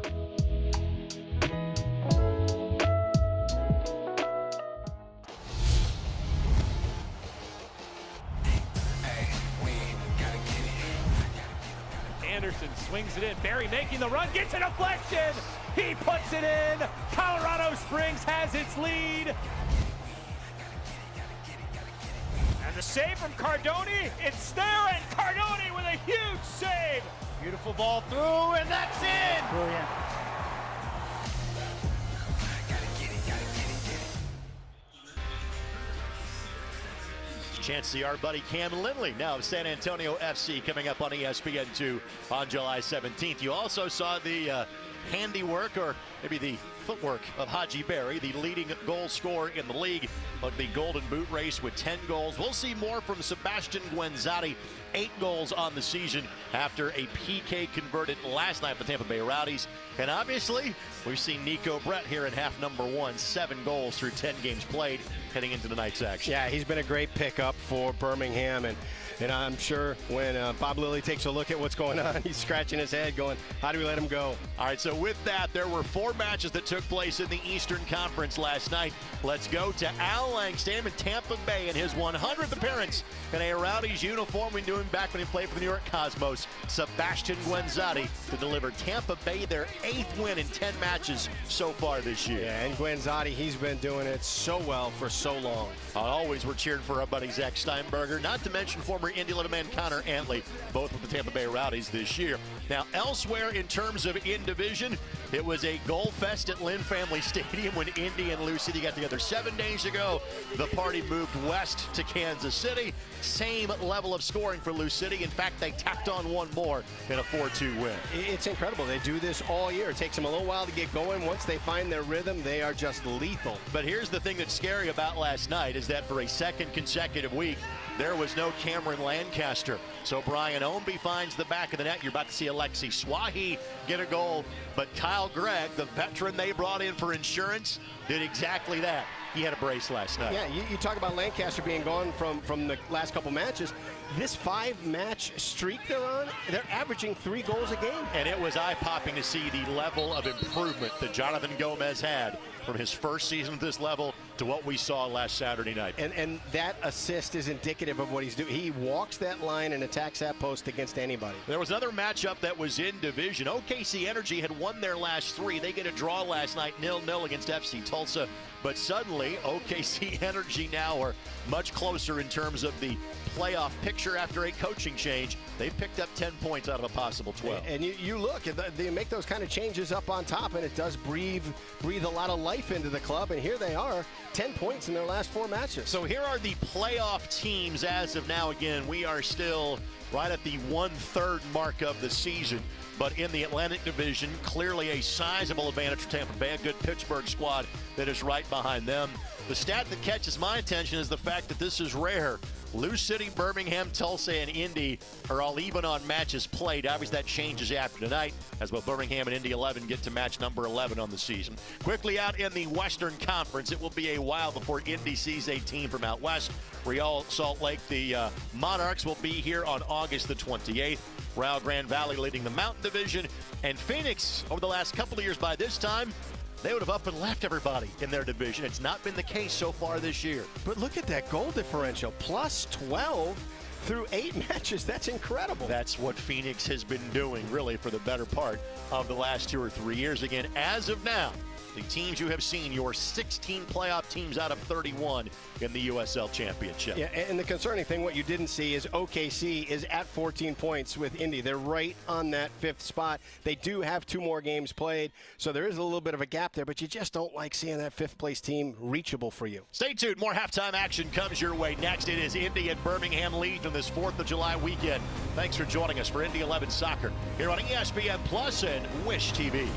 Anderson swings it in. Barry making the run, gets a deflection. He puts it in. Colorado Springs has its lead. And the save from Cardoni. It's there, and Cardoni with a huge save. Beautiful ball through, and that's in. Brilliant. Chance to see our buddy Cam Lindley now of San Antonio FC coming up on ESPN2 on July 17th. You also saw the handiwork, or maybe the footwork, of Haji Berry, the leading goal scorer in the league of the Golden Boot race with 10 goals. We'll see more from Sebastian Guenzatti, 8 goals on the season after a PK converted last night for the Tampa Bay Rowdies. And obviously, we've seen Nico Brett here in half number 1, 7 goals through 10 games played heading into tonight's action. Yeah, he's been a great pickup for Birmingham, and I'm sure when Bob Lilly takes a look at what's going on, he's scratching his head going, how do we let him go? All right, so with that, there were 4 matches that took place in the Eastern Conference last night. Let's go to Al Langstam in Tampa Bay in his 100th appearance in a Rowdies uniform. We knew him back when he played for the New York Cosmos. Sebastian Guenzatti to deliver Tampa Bay their 8th win in 10 matches so far this year. Yeah, and Guenzatti, he's been doing it so well for so long. Always we're cheering for our buddy Zach Steinberger, not to mention former Indy 11 man Connor Antley, both with the Tampa Bay Rowdies this year. Now, elsewhere in terms of in-division, it was a goal fest at Lynn Family Stadium when Indy and Lou City got together 7 days ago. The party moved west to Kansas City. Same level of scoring for Lou City. In fact, they tacked on one more in a 4-2 win. It's incredible. They do this all year. It takes them a little while to get going. Once they find their rhythm, they are just lethal. But here's the thing that's scary about last night is that for a second consecutive week, there was no Cameron Lancaster. So Brian Ownby finds the back of the net. You're about to see Alexi Swahi get a goal. But Kyle Gregg, the veteran they brought in for insurance, did exactly that. He had a brace last night. Yeah, you talk about Lancaster being gone from the last couple matches. This 5-match streak they're on, they're averaging 3 goals a game. And it was eye-popping to see the level of improvement that Jonathan Gomez had from his first season at this level to what we saw last Saturday night. And that assist is indicative of what he's doing. He walks that line and attacks that post against anybody. There was another matchup that was in division. OKC Energy had won their last 3. They get a draw last night, 0-0 against FC Tulsa. But suddenly, OKC Energy now are much closer in terms of the playoff picture after a coaching change. They've picked up 10 points out of a possible 12. And you look, they make those kind of changes up on top, and it does breathe a lot of life into the club. And here they are, 10 points in their last 4 matches. So here are the playoff teams as of now. Again, we are still right at the 1/3 mark of the season. But in the Atlantic Division, clearly a sizable advantage for Tampa Bay, a good Pittsburgh squad that is right behind them. The stat that catches my attention is the fact that this is rare. Lou City, Birmingham, Tulsa, and Indy are all even on matches played. Obviously, that changes after tonight as both Birmingham and Indy 11 get to match number 11 on the season. Quickly out in the Western Conference, it will be a while before Indy sees a team from out west. Real Salt Lake, the Monarchs, will be here on August the 28th. Rio Grande Valley leading the Mountain Division. And Phoenix, over the last couple of years by this time, they would have up and left everybody in their division. It's not been the case so far this year. But look at that goal differential, plus 12 through 8 matches. That's incredible. That's what Phoenix has been doing, really, for the better part of the last 2 or 3 years. Again, as of now, the teams you have seen, your 16 playoff teams out of 31 in the USL Championship. Yeah, and the concerning thing, what you didn't see is OKC is at 14 points with Indy. They're right on that 5th spot. They do have 2 more games played, so there is a little bit of a gap there, but you just don't like seeing that 5th place team reachable for you. Stay tuned. More halftime action comes your way next. It is Indy and Birmingham Legion this 4th of July weekend. Thanks for joining us for Indy 11 Soccer here on ESPN Plus and Wish TV.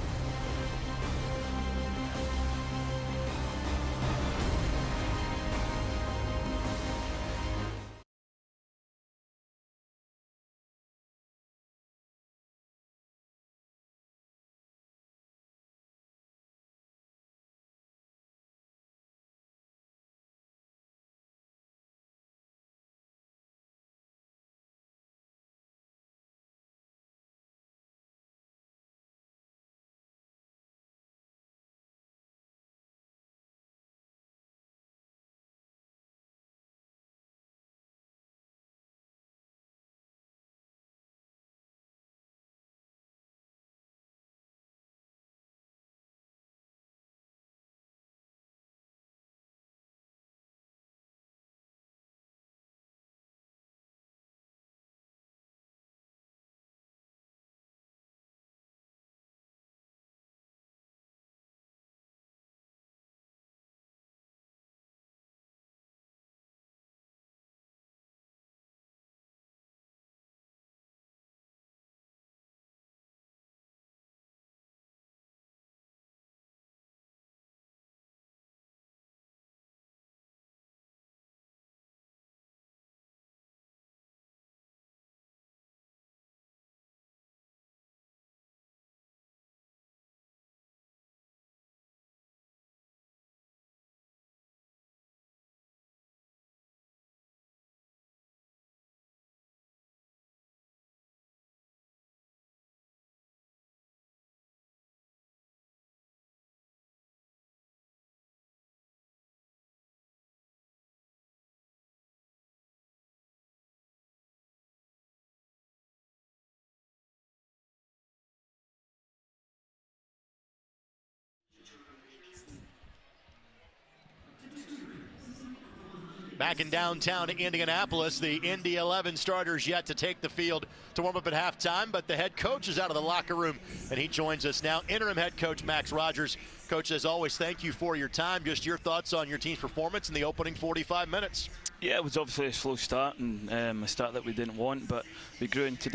Back in downtown Indianapolis, the Indy 11 starters yet to take the field to warm up at halftime, but the head coach is out of the locker room, and he joins us now. Interim head coach Max Rogers. Coach, as always, thank you for your time. Just your thoughts on your team's performance in the opening 45 minutes. Yeah, it was obviously a slow start and a start that we didn't want, but we grew into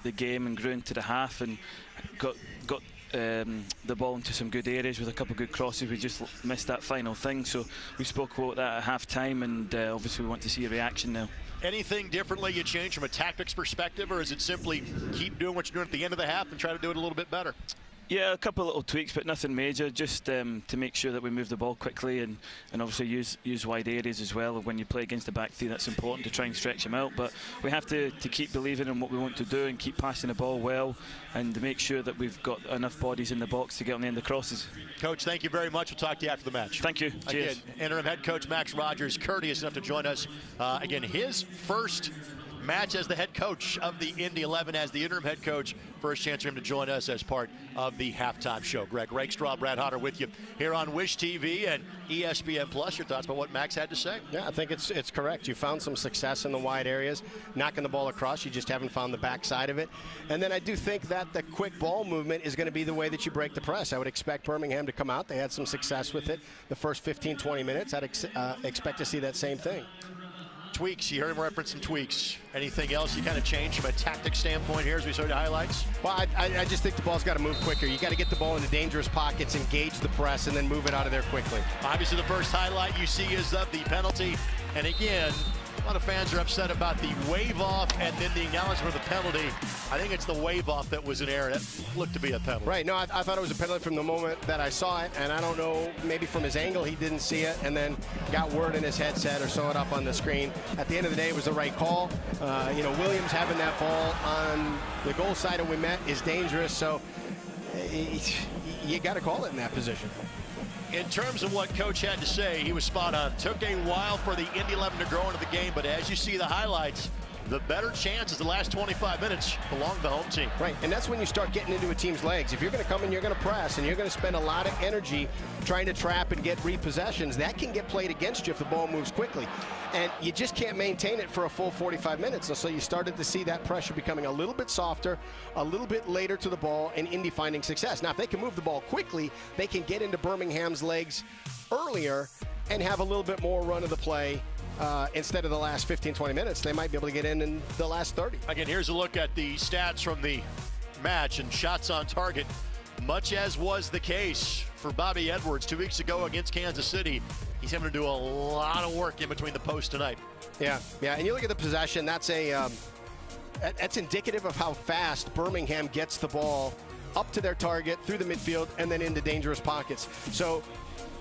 the game and grew into the half and got the ball into some good areas with a couple of good crosses. We just missed that final thing, so we spoke about that at half time, and obviously we want to see a reaction now. Anything differently you change from a tactics perspective, or is it simply keep doing what you're doing at the end of the half and try to do it a little bit better? Yeah, a couple of little tweaks, but nothing major, just to make sure that we move the ball quickly and obviously use wide areas as well. When you play against the back three, that's important to try and stretch them out, but we have to keep believing in what we want to do and keep passing the ball well and to make sure that we've got enough bodies in the box to get on the end of crosses. Coach, thank you very much. We'll talk to you after the match. Thank you. Cheers. Again, interim head coach Max Rogers, courteous enough to join us. Again, his first match as the head coach of the Indy 11 as the interim head coach. First chance for him to join us as part of the halftime show. Greg Rakestraw, Brad Hodder with you here on Wish TV and ESPN Plus. Your thoughts about what Max had to say? Yeah, I think it's correct. You found some success in the wide areas, knocking the ball across. You just haven't found the backside of it. And then I do think that the quick ball movement is going to be the way that you break the press. I would expect Birmingham to come out. They had some success with it the first 15-20 minutes. I'd expect to see that same thing. Tweaks, you heard him reference some tweaks. Anything else you kind of changed from a tactic standpoint here as we saw the highlights? Well, I just think the ball's got to move quicker. You got to get the ball into dangerous pockets, engage the press, and then move it out of there quickly. Obviously, the first highlight you see is of the penalty. And again, a lot of fans are upset about the wave off and then the acknowledgement of the penalty. I think it's the wave off that was an error. That looked to be a penalty. Right. No, I thought it was a penalty from the moment that I saw it, and I don't know, maybe from his angle he didn't see it and then got word in his headset or saw it up on the screen. At the end of the day, it was the right call. Williams having that ball on the goal side of Wimet is dangerous, so you got to call it in that position. In terms of what Coach had to say, he was spot on. Took a while for the Indy 11 to grow into the game, but as you see the highlights, the better chances the last 25 minutes belong to the home team. Right, and that's when you start getting into a team's legs. If you're going to come in, you're going to press, and you're going to spend a lot of energy trying to trap and get repossessions. That can get played against you if the ball moves quickly. And you just can't maintain it for a full 45 minutes. And so you started to see that pressure becoming a little bit softer, a little bit later to the ball, and Indy finding success. Now, if they can move the ball quickly, they can get into Birmingham's legs earlier and have a little bit more run of the play. Instead of the last 15-20 minutes, they might be able to get in the last 30. Again, here's a look at the stats from the match and shots on target. Much as was the case for Bobby Edwards 2 weeks ago against Kansas City, he's having to do a lot of work in between the posts tonight. Yeah, and you look at the possession, that's indicative of how fast Birmingham gets the ball up to their target, through the midfield, and then into dangerous pockets. So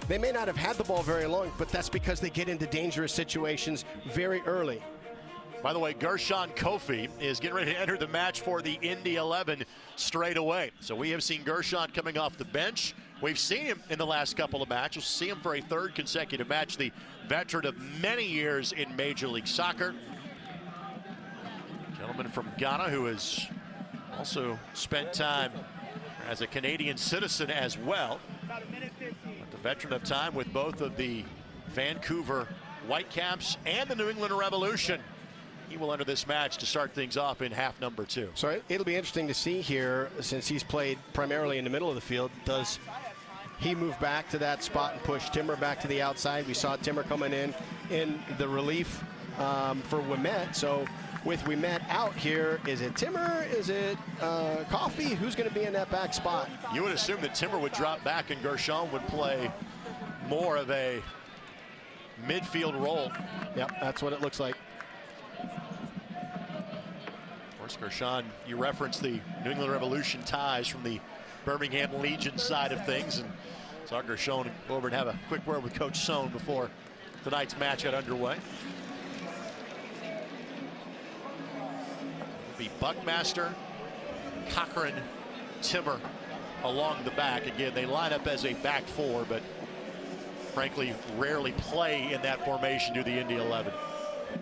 they may not have had the ball very long, but that's because they get into dangerous situations very early. By the way, Gershon Kofi is getting ready to enter the match for the Indy 11 straight away. So we have seen Gershon coming off the bench. We've seen him in the last couple of matches. We'll see him for a third consecutive match. The veteran of many years in Major League Soccer. Gentleman from Ghana who has also spent time as a Canadian citizen as well. But the veteran of time with both of the Vancouver Whitecaps and the New England Revolution. He will enter this match to start things off in half number 2. So it'll be interesting to see here, since he's played primarily in the middle of the field. Does he move back to that spot and push Timmer back to the outside? We saw Timmer coming in the relief for Ouimet. So with Ouimet out here, is it Timmer? Is it Coffee? Who's going to be in that back spot? You would assume that Timmer would drop back and Gershon would play more of a midfield role. Yep, that's what it looks like. Of course, Gershon, you referenced the New England Revolution ties from the Birmingham Legion side of things, and saw Gershon go over and have a quick word with Coach Sohn before tonight's match got underway. It'll be Buckmaster, Cochran, Timmer along the back. Again, they line up as a back four, but frankly rarely play in that formation to the Indy 11.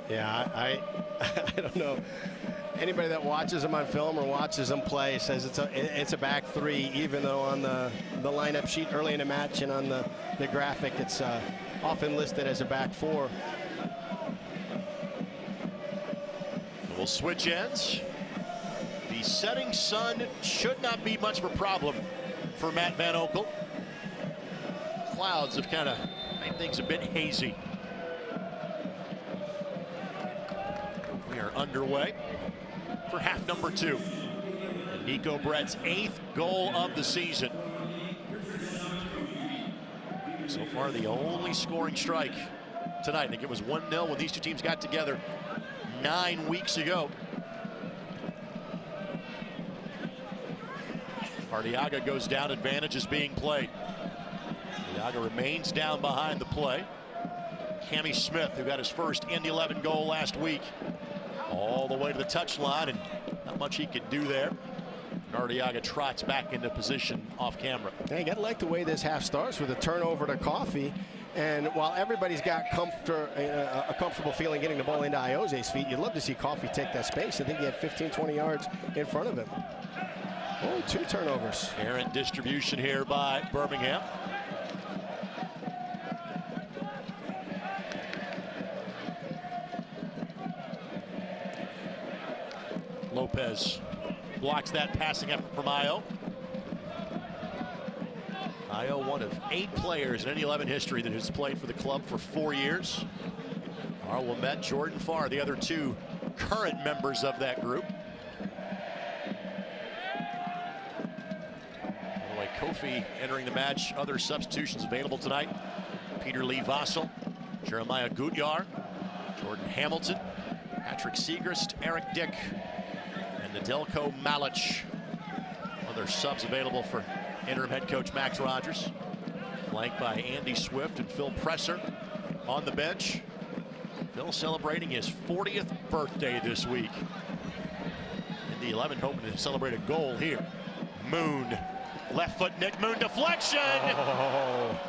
Yeah, I don't know. Anybody that watches them on film or watches them play says it's a back three, even though on the lineup sheet early in the match and on the graphic it's often listed as a back four. We'll switch ends. The setting sun should not be much of a problem for Matt Van Oekel. Clouds have kind of made things a bit hazy. We are underway for half number 2. And Nico Brett's 8th goal of the season. So far, the only scoring strike tonight. I think it was 1-0 when these two teams got together 9 weeks ago. Arteaga goes down, advantage is being played. Arteaga remains down behind the play. Cammy Smith, who got his first Indy 11 goal last week, all the way to the touchline, and not much he could do there. And Arteaga trots back into position off camera. Hey, you got to like the way this half starts with a turnover to Coffee. And while everybody's got a comfortable feeling getting the ball into Iose's feet, you'd love to see Coffee take that space. I think he had 15-20 yards in front of him. Oh, 2 turnovers. Errant distribution here by Birmingham. Lopez blocks that passing effort from Io. Io, one of 8 players in Indy 11 history that has played for the club for 4 years. Carl Ouimet, Jordan Farr, the other 2 current members of that group. By the way, Kofi entering the match. Other substitutions available tonight. Peter Lee Vassell, Jeremiah Gutyar, Jordan Hamilton, Patrick Segrist, Eric Dick, and Nedeljko Malic. Other subs available for interim head coach Max Rogers. Flanked by Andy Swift and Phil Presser on the bench. Phil celebrating his 40th birthday this week. Indy 11 hoping to celebrate a goal here. Moon, left foot Nick Moon deflection. Oh.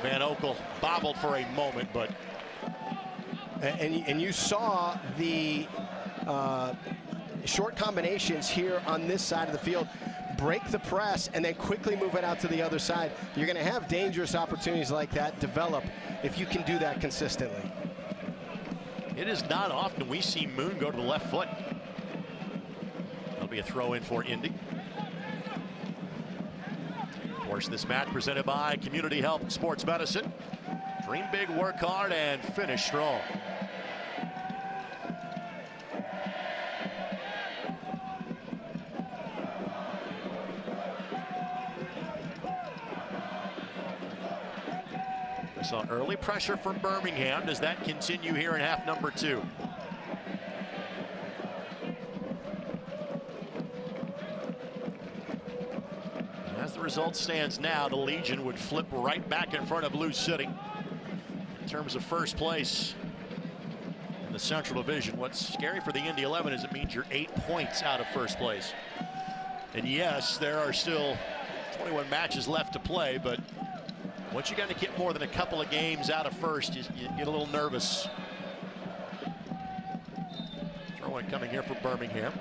Van Oekel bobbled for a moment, but and you saw the short combinations here on this side of the field, break the press, and then quickly move it out to the other side. You're going to have dangerous opportunities like that develop if you can do that consistently. It is not often we see Moon go to the left foot. That'll be a throw in for Indy. Of course, this match presented by Community Health and Sports Medicine. Dream big, work hard, and finish strong. We saw early pressure from Birmingham. Does that continue here in half number 2? As the result stands now, the Legion would flip right back in front of Lou City in terms of first place in the Central Division. What's scary for the Indy 11 is it means you're 8 points out of first place. And yes, there are still 21 matches left to play, but once you got to get more than a couple of games out of first, you get a little nervous. Throw in coming here for Birmingham.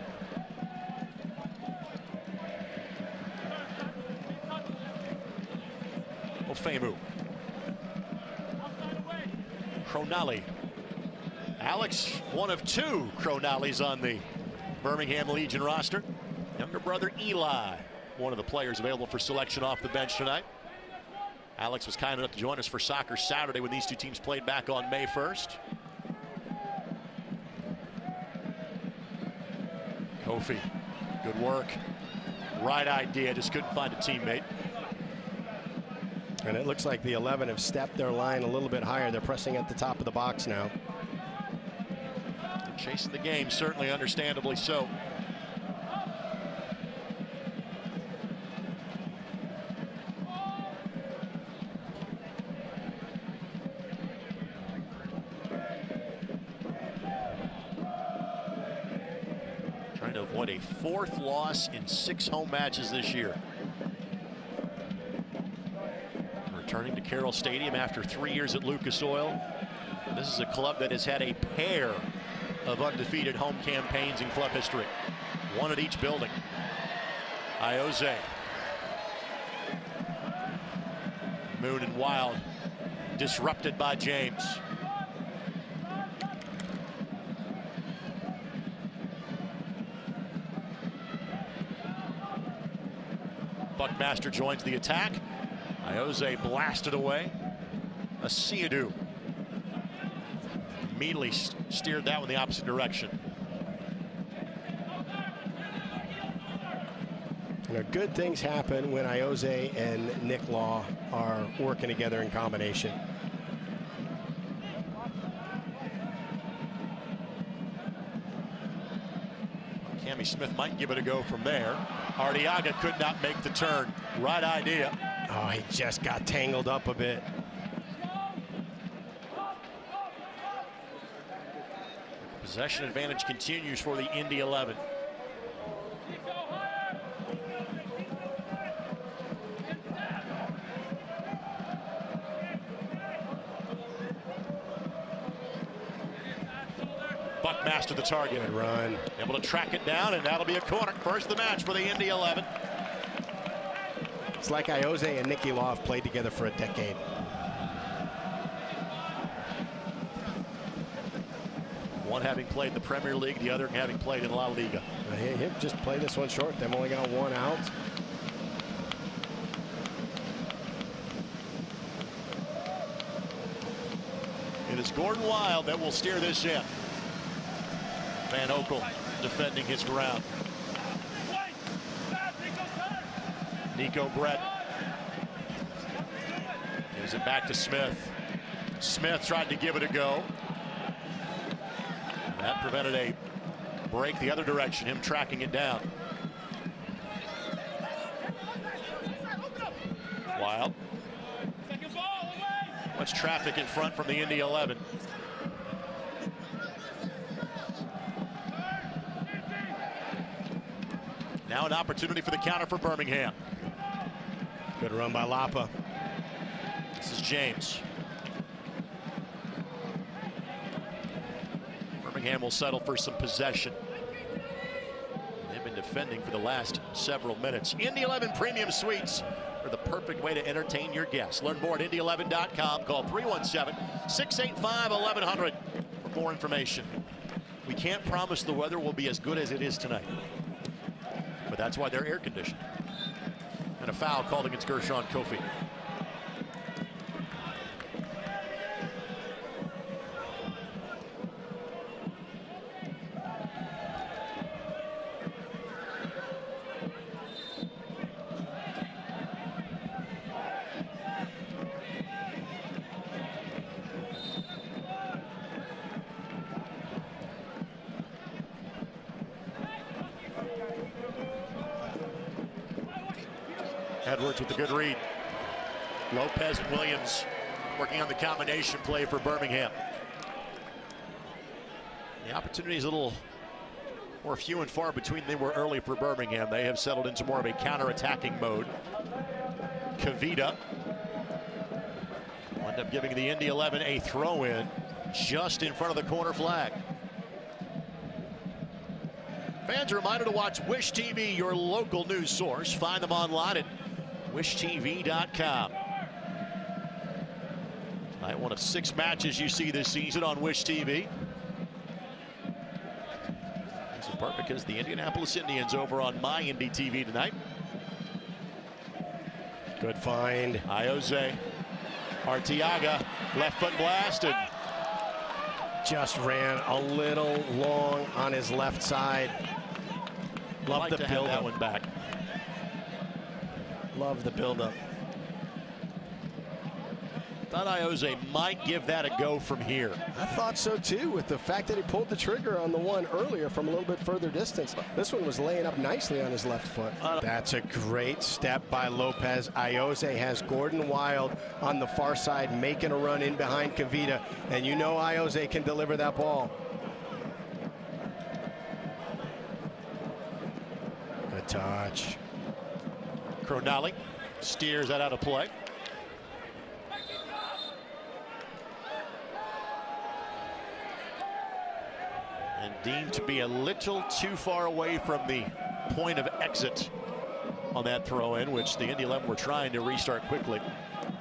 Ofemu. Cronali. Alex, one of 2 Cronalis on the Birmingham Legion roster. Younger brother Eli, one of the players available for selection off the bench tonight. Alex was kind enough to join us for Soccer Saturday when these two teams played back on May 1st. Kofi, good work. Right idea, just couldn't find a teammate. And it looks like the 11 have stepped their line a little bit higher. They're pressing at the top of the box now. Chasing the game, certainly understandably so. Trying to avoid a 4th loss in 6 home matches this year. Returning to Carroll Stadium after 3 years at Lucas Oil. This is a club that has had a pair of undefeated home campaigns in club history. 1 at each building. Ioze. Moon and Wild disrupted by James. Buckmaster joins the attack. Ioze blasted away. Asiadu immediately steered that one the opposite direction. You know, good things happen when Ioze and Nick Law are working together in combination. Cammy Smith might give it a go from there. Arteaga could not make the turn. Right idea. Oh, he just got tangled up a bit. Possession advantage continues for the Indy 11. Buckmaster the target. Good run. Able to track it down, and that'll be a corner. First of the match for the Indy 11. It's like Ioze and Nicky Law have played together for a decade. One having played the Premier League, the other having played in La Liga. He'll just play this one short. They've only got 1 out. It is Gordon Wild that will steer this in. Van Okel defending his ground. Nico Brett gives it back to Smith. Smith tried to give it a go. That prevented a break the other direction, him tracking it down. Wild. Much traffic in front from the Indy 11. Now an opportunity for the counter for Birmingham. Good run by Lapa. This is James. Birmingham will settle for some possession. They've been defending for the last several minutes. Indy 11 Premium Suites are the perfect way to entertain your guests. Learn more at Indy11.com. Call 317-685-1100 for more information. We can't promise the weather will be as good as it is tonight, but that's why they're air conditioned. And a foul called against Gershon Kofi. Edwards with the good read. Lopez and Williams working on the combination play for Birmingham. The opportunity is a little more few and far between than they were early for Birmingham. They have settled into more of a counter-attacking mode. Kavita will end up giving the Indy 11 a throw-in just in front of the corner flag. Fans are reminded to watch Wish TV, your local news source. Find them online at WishTV.com. Tonight, one of 6 matches you see this season on Wish TV. It's in part because the Indianapolis Indians over on My Indy TV tonight. Good find. Iose, Arteaga, left foot blast, and just ran a little long on his left side. Love the build that one back. Love the buildup. Thought Iose might give that a go from here. I thought so too, with the fact that he pulled the trigger on the one earlier from a little bit further distance. This one was laying up nicely on his left foot. That's a great step by Lopez. Iose has Gordon Wild on the far side making a run in behind Kavita, and you know Iose can deliver that ball. Good touch. Cronali steers that out of play. And deemed to be a little too far away from the point of exit on that throw-in, which the Indy 11 were trying to restart quickly,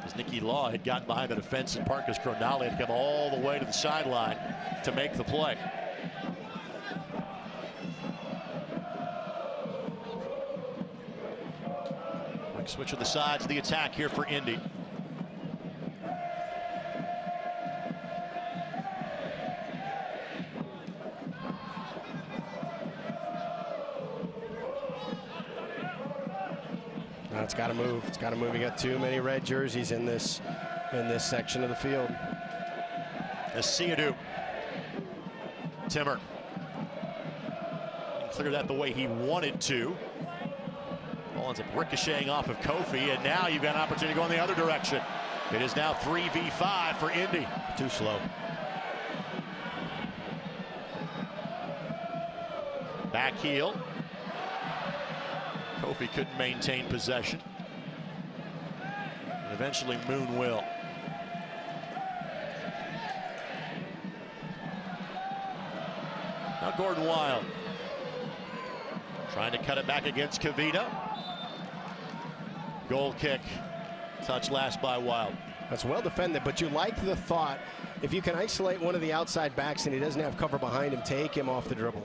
as Nicky Law had gotten behind the defense and Marcus Cronali had come all the way to the sideline to make the play. Quick switch of the sides of the attack here for Indy. Now it's got to move. It's got to move. You got too many red jerseys in this section of the field. Asiadu. Timmer. Clear that the way he wanted to. Ball ends up ricocheting off of Kofi, and now you've got an opportunity to go in the other direction. It is now 3v5 for Indy. Too slow. Back heel. Kofi couldn't maintain possession. And eventually Moon will. Now Gordon Wild. Trying to cut it back against Kavita. Goal kick. Touch last by Wild. That's well defended, but you like the thought, if you can isolate one of the outside backs and he doesn't have cover behind him, take him off the dribble.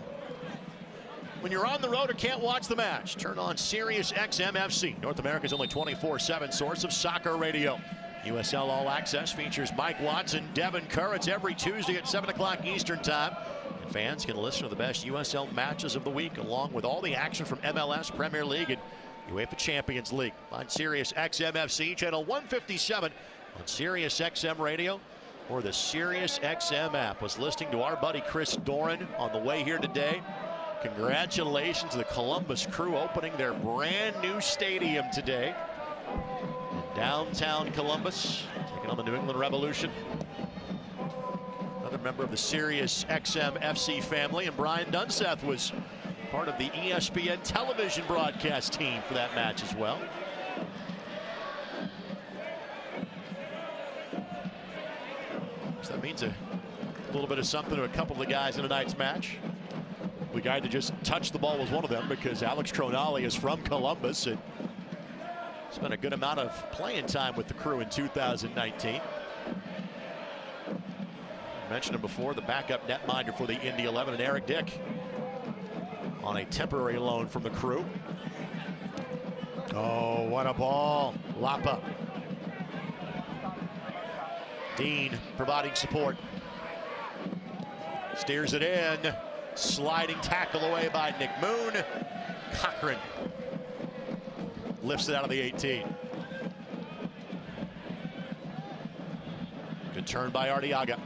When you're on the road or can't watch the match, turn on Sirius XM FC, North America's only 24/7 source of soccer radio. USL All Access features Mike Watson, Devin Kerr. It's every Tuesday at 7 o'clock Eastern Time. And fans can listen to the best USL matches of the week, along with all the action from MLS, Premier League, and UEFA Champions League. Find Sirius XM FC, channel 157 on Sirius XM Radio or the Sirius XM app. Was listening to our buddy Chris Doran on the way here today. Congratulations to the Columbus Crew opening their brand new stadium today in downtown Columbus, taking on the New England Revolution. Another member of the Sirius XM FC family, and Brian Dunseth was part of the ESPN television broadcast team for that match as well. So that means a A little bit of something to a couple of the guys in tonight's match. The guy that just touched the ball was one of them, because Alex Cronali is from Columbus and spent a good amount of playing time with the Crew in 2019. I mentioned him before, the backup netminder for the Indy 11, and Eric Dick on a temporary loan from the Crew. Oh, what a ball. Lapa. Dean providing support. Steers it in. Sliding tackle away by Nick Moon. Cochran lifts it out of the 18. Good turn by Arteaga.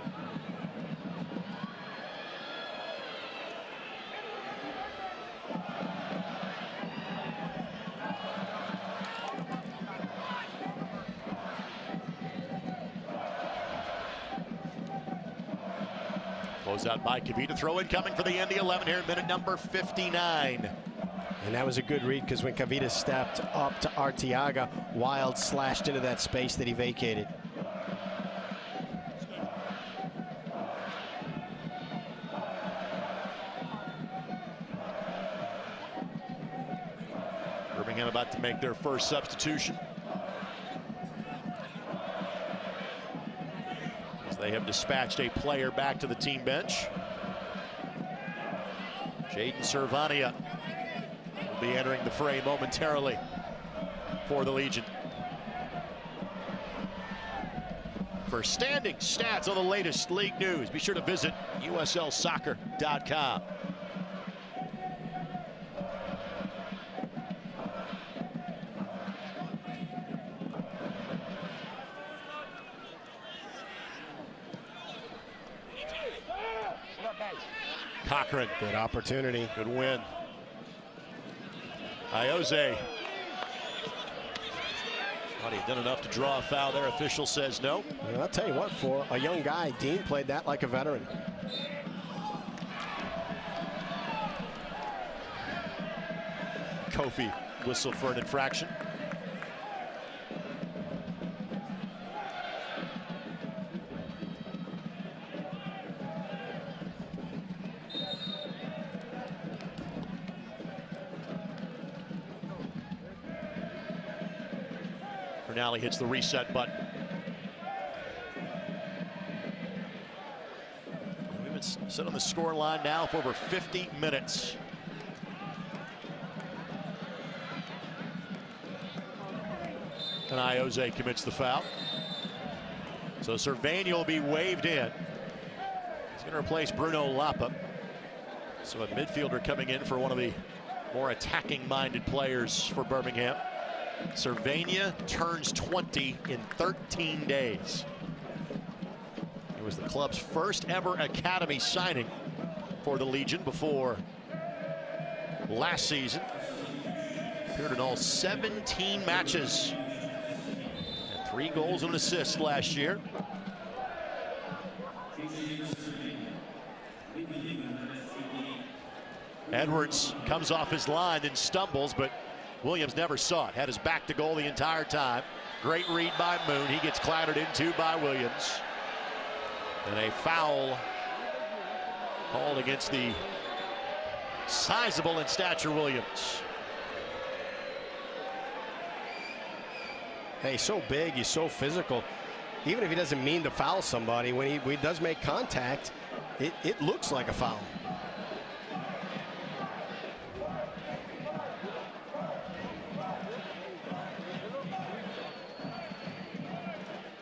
Close out by Kavita. Throw in coming for the Indy 11 here, minute number 59. And that was a good read, because when Kavita stepped up to Arteaga, Wild slashed into that space that he vacated. Birmingham about to make their first substitution, as they have dispatched a player back to the team bench. Jaden Cervania will be entering the fray momentarily for the Legion. For standing stats on the latest league news, be sure to visit uslsoccer.com. Cochran. Good opportunity. Good win. Iose. Thought he had done enough to draw a foul there. Official says no. And I'll tell you what, for a young guy, Dean played that like a veteran. Kofi whistled for an infraction. Bernali hits the reset button. We've been set on the score line now for over 50 minutes. And Iose commits the foul. So Cervania will be waved in. He's going to replace Bruno Lapa. So a midfielder coming in for one of the more attacking-minded players for Birmingham. Cervania turns 20 in 13 days. It was the club's first ever academy signing for the Legion before last season. Appeared in all 17 matches. And 3 goals and an assist last year. Edwards comes off his line and stumbles, but Williams never saw it. Had his back to goal the entire time. Great read by Moon. He gets clattered into by Williams. And a foul called against the sizable in stature Williams. Hey, so big, he's so physical. Even if he doesn't mean to foul somebody, when he does make contact, it looks like a foul.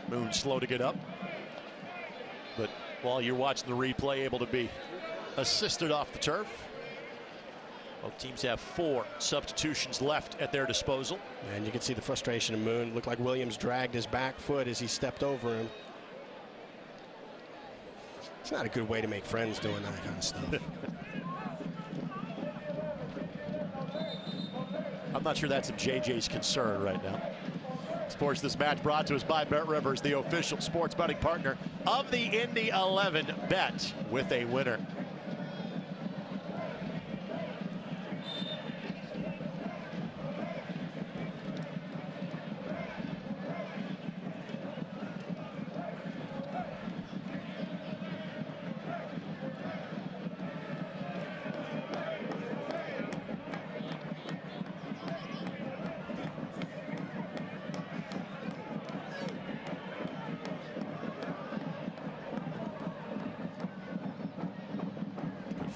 Moon slow to get up, but while you're watching the replay, able to be assisted off the turf. Both teams have 4 substitutions left at their disposal. And you can see the frustration of Moon. Looked like Williams dragged his back foot as he stepped over him. It's not a good way to make friends doing that kind of stuff. I'm not sure that's JJ's concern right now. Sports This Match brought to us by Bet Rivers, the official sports betting partner of the Indy 11. Bet with a winner.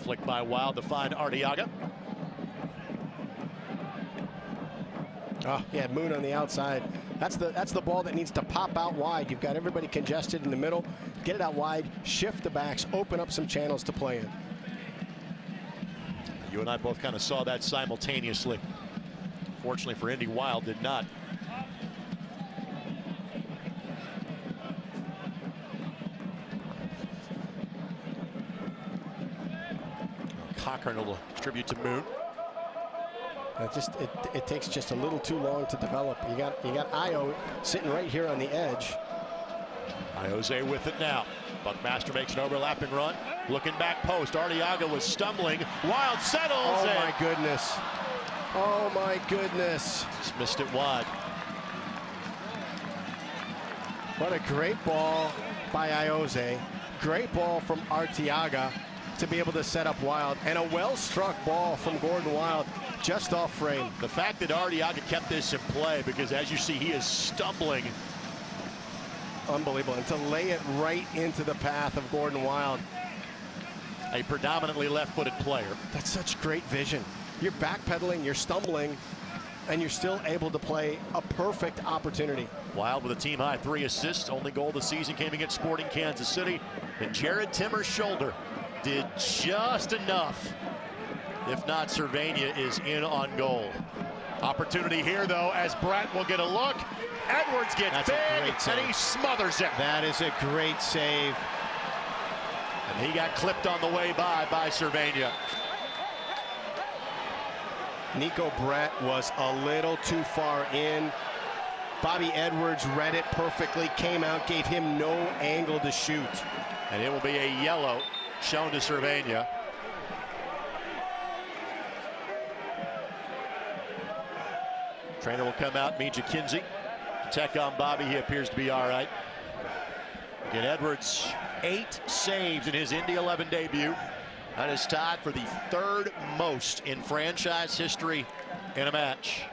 Flick by Wild to find Arteaga. Oh, yeah, Moon on the outside. That's the ball that needs to pop out wide. You've got everybody congested in the middle. Get it out wide, shift the backs, open up some channels to play in. You and I both kind of saw that simultaneously. Fortunately for Indy, Wild did not. Cochran will distribute to Moon. It takes just a little too long to develop. You got Io sitting right here on the edge. Iose with it now. Buckmaster makes an overlapping run. Looking back post. Arteaga was stumbling. Wild settles. Oh my goodness. Oh my goodness. Just missed it wide. What a great ball by Iose. Great ball from Arteaga to be able to set up Wild. And a well-struck ball from Gordon Wild just off frame. The fact that Arteaga kept this in play, because as you see, he is stumbling. Unbelievable. And to lay it right into the path of Gordon Wild. A predominantly left-footed player. That's such great vision. You're backpedaling, you're stumbling, and you're still able to play a perfect opportunity. Wild with a team-high 3 assists. Only goal of the season came against Sporting Kansas City. And Jared Timmer's shoulder did just enough. If not, Cervania is in on goal. Opportunity here, though, as Brett will get a look. Edwards gets big, and he smothers it. That is a great save. And he got clipped on the way by Cervania. Nico Brett was a little too far in. Bobby Edwards read it perfectly, came out, gave him no angle to shoot. And it will be a yellow shown to Cervania. Trainer will come out, Mija Kinsey. Check on Bobby, he appears to be all right. Again, Edwards, 8 saves in his Indy 11 debut. That is tied for the 3rd most in franchise history in a match.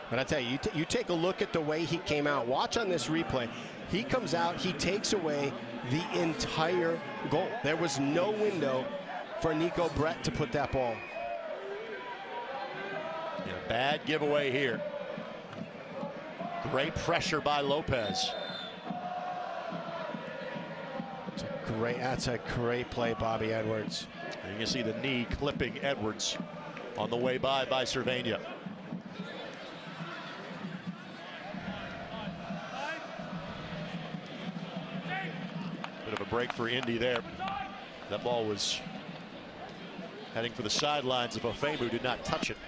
But I tell you, you take a look at the way he came out. Watch on this replay. He comes out, he takes away the entire goal. There was no window for Nico Brett to put that ball. And a bad giveaway here. Great pressure by Lopez. That's a great play, Bobby Edwards. And you can see the knee clipping Edwards on the way by Cervania. Bit of a break for Indy there. That ball was heading for the sidelines of Ofemu, did not touch it.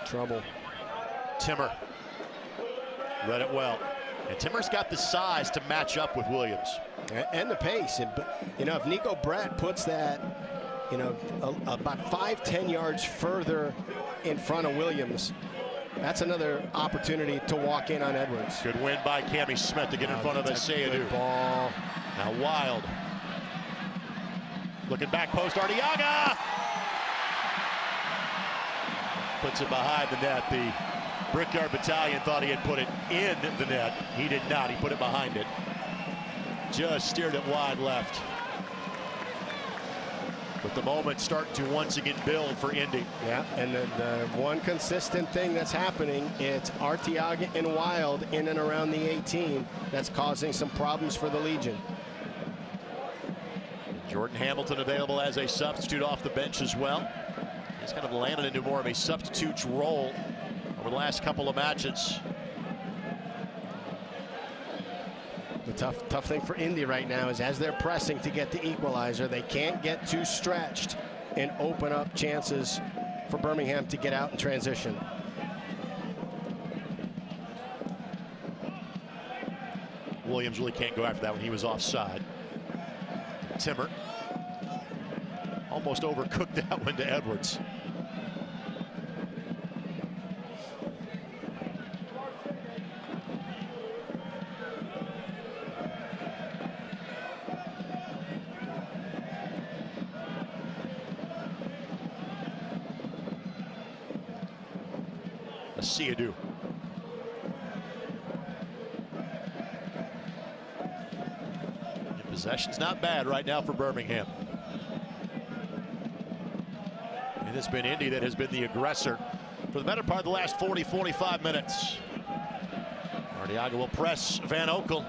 Trouble. Timmer read it well. And Timmer's got the size to match up with Williams. And the pace. And, you know, if Nico Brett puts that, you know, about 5-10 yards further in front of Williams, that's another opportunity to walk in on Edwards. Good win by Cammie Smith to get in front of Asayadu. Ball. Now Wild. Looking back post, Arteaga! Puts it behind the net. The Brickyard Battalion thought he had put it in the net. He did not. He put it behind it. Just steered it wide left. But the moments start to once again build for Indy. Yeah, and the one consistent thing that's happening, it's Arteaga and Wild in and around the 18 that's causing some problems for the Legion. Jordan Hamilton available as a substitute off the bench as well. He's kind of landed into more of a substitute's role over the last couple of matches. The tough thing for Indy right now is as they're pressing to get the equalizer, they can't get too stretched and open up chances for Birmingham to get out in transition. Williams really can't go after that when he was offside. Timmer almost overcooked that one to Edwards. Asayadu. Possession's not bad right now for Birmingham. And it's been Indy that has been the aggressor for the better part of the last 40-45 minutes. Arteaga will press Van Oekel.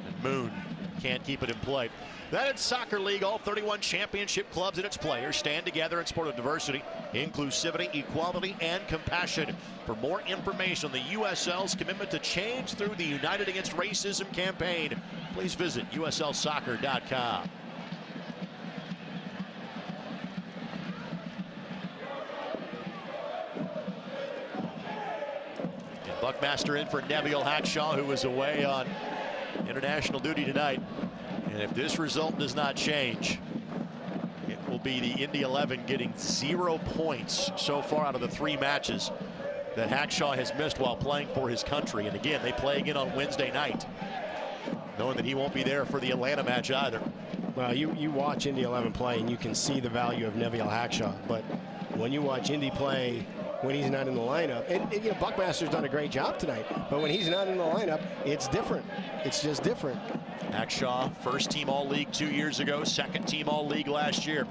And Moon can't keep it in play. That is Soccer League. All 31 championship clubs and its players stand together in support of diversity, inclusivity, equality, and compassion. For more information on the USL's commitment to change through the United Against Racism campaign, please visit uslsoccer.com. And Buckmaster in for Neville Hackshaw, who was away on international duty tonight. And if this result does not change, it will be the Indy 11 getting 0 points so far out of the 3 matches that Hackshaw has missed while playing for his country. And again, they play again on Wednesday night, knowing that he won't be there for the Atlanta match either. Well, you watch Indy 11 play and you can see the value of Neville Hackshaw, but when you watch Indy play when he's not in the lineup, and you know, Buckmaster's done a great job tonight, but when he's not in the lineup, it's different. It's just different. Hackshaw, first team All-League 2 years ago, second team All-League last year.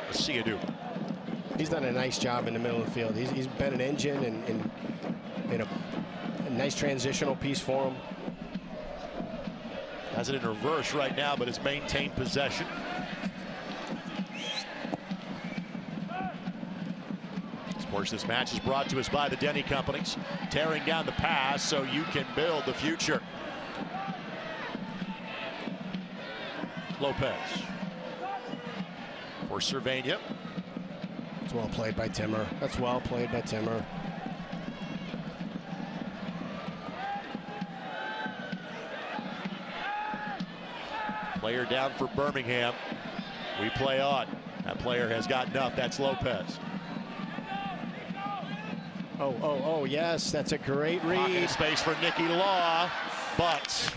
Let's see you do. He's done a nice job in the middle of the field. He's been an engine and a nice transitional piece for him. Has it in reverse right now, but has maintained possession. This portion of this match is brought to us by the Denny Companies, tearing down the past so you can build the future. Lopez for Cervania. That's well played by Timmer. That's well played by Timmer. Player down for Birmingham. We play on. That player has gotten up. That's Lopez. Oh, yes, that's a great read. Pocket of space for Nicky Law, but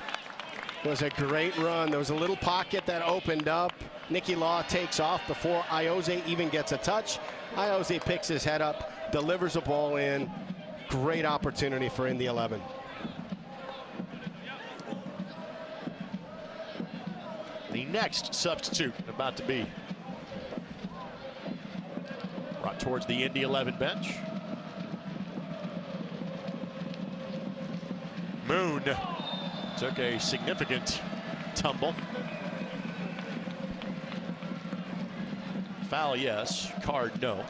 it was a great run. There was a little pocket that opened up. Nicky Law takes off before Ioze even gets a touch. Ioze picks his head up, delivers a ball in. Great opportunity for Indy 11. The next substitute about to be brought towards the Indy 11 bench. Moon took a significant tumble. Foul, yes. Card, no.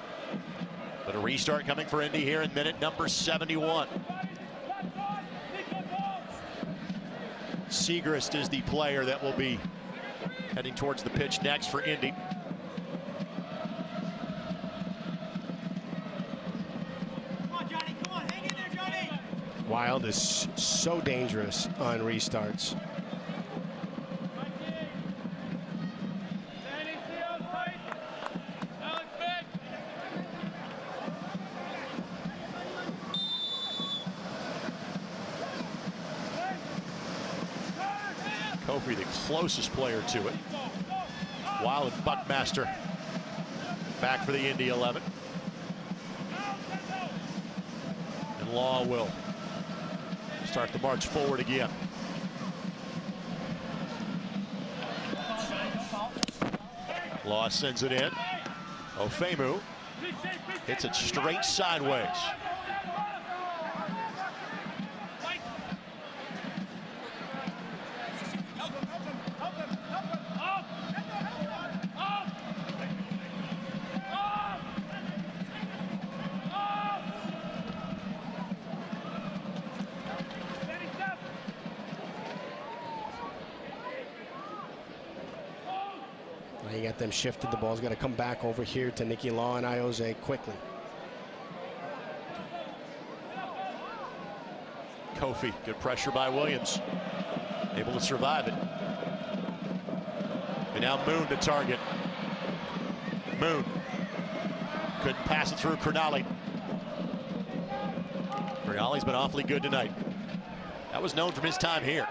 But a restart coming for Indy here in minute number 71. Segrist is the player that will be heading towards the pitch next for Indy. Come on, Johnny. Come on. Hang in there, Johnny. Wild is so dangerous on restarts. Kofi, the closest player to it. Wild and Buckmaster back for the Indy 11. And Law will start the march forward again. Law sends it in. Ofemu hits it straight sideways. Now you got them shifted. The ball's got to come back over here to Nicky Law and Ioze quickly. Kofi, good pressure by Williams. Able to survive it. And now Moon to target. Moon couldn't pass it through Cernali. Cernali's been awfully good tonight. That was known from his time here.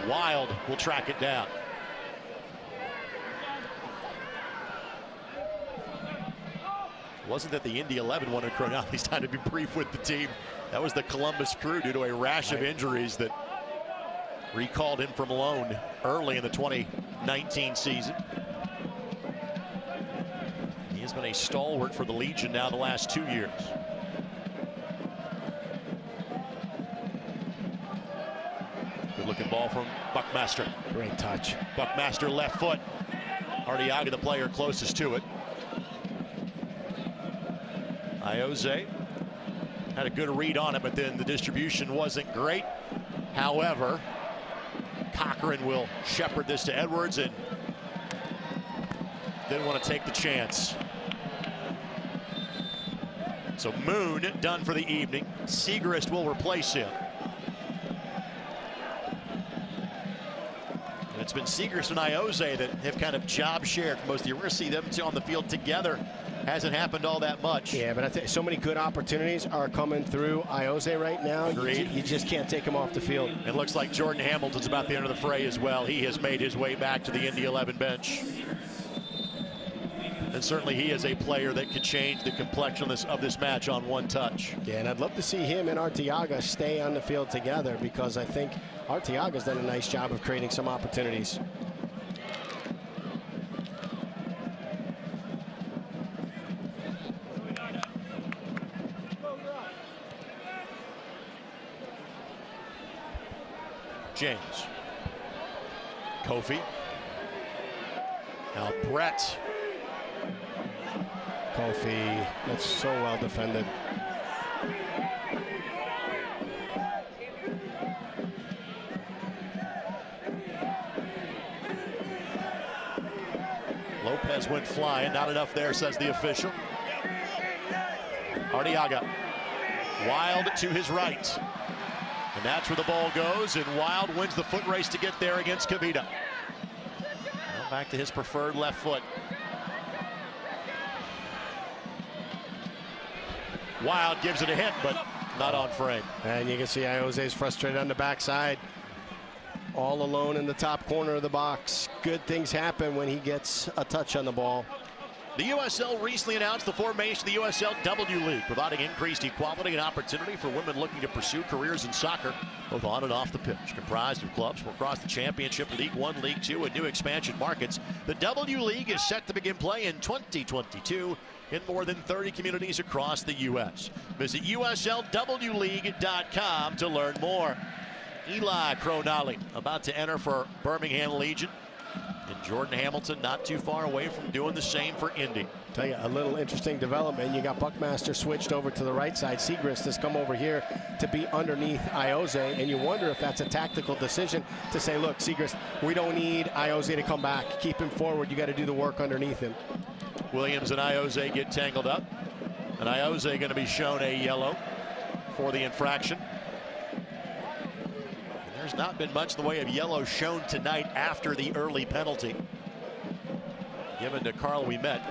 Wild will track it down. wasn't that the Indy 11 wanted Cronali's time to be brief with the team. That was the Columbus Crew due to a rash of injuries that recalled him from loan early in the 2019 season. He has been a stalwart for the Legion now the last 2 years. Good looking ball from Buckmaster. Great touch. Buckmaster left foot. Arteaga, the player closest to it. Ioze had a good read on it, but then the distribution wasn't great. However, Cochran will shepherd this to Edwards and didn't want to take the chance. So Moon done for the evening. Segrist will replace him. And it's been Segrist and Ioze that have kind of job shared for most of the year. We're going to see them two on the field together. Hasn't happened all that much. Yeah, but I think so many good opportunities are coming through Ioze right now. You just can't take him off the field. It looks like Jordan Hamilton's about the end of the fray as well. He has made his way back to the Indy 11 bench. And certainly he is a player that could change the complexion of this match on one touch. Yeah, and I'd love to see him and Arteaga stay on the field together, because I think Arteaga's done a nice job of creating some opportunities. James. Kofi. Now Brett. Kofi, that's so well defended. Lopez went flying, not enough there, says the official. Arteaga. Wild to his right. And that's where the ball goes, and Wild wins the foot race to get there against Kavita. Now back to his preferred left foot. Wild gives it a hit, but not on frame. And you can see Ioze's frustrated on the backside. All alone in the top corner of the box. Good things happen when he gets a touch on the ball. The USL recently announced the formation of the USL W League, providing increased equality and opportunity for women looking to pursue careers in soccer, both on and off the pitch. Comprised of clubs from across the Championship, League One, League Two, and new expansion markets, the W League is set to begin play in 2022 in more than 30 communities across the U.S. Visit USLWleague.com to learn more. Eli Cronali about to enter for Birmingham Legion. And Jordan Hamilton not too far away from doing the same for Indy. Tell you, a little interesting development. You got Buckmaster switched over to the right side. Segrist has come over here to be underneath Ioze, and you wonder if that's a tactical decision to say, look, Segrist, we don't need Ioze to come back. Keep him forward. You got to do the work underneath him. Williams and Ioze get tangled up. And Ioze going to be shown a yellow for the infraction. There's not been much in the way of yellow shown tonight after the early penalty given to Carl Ouimet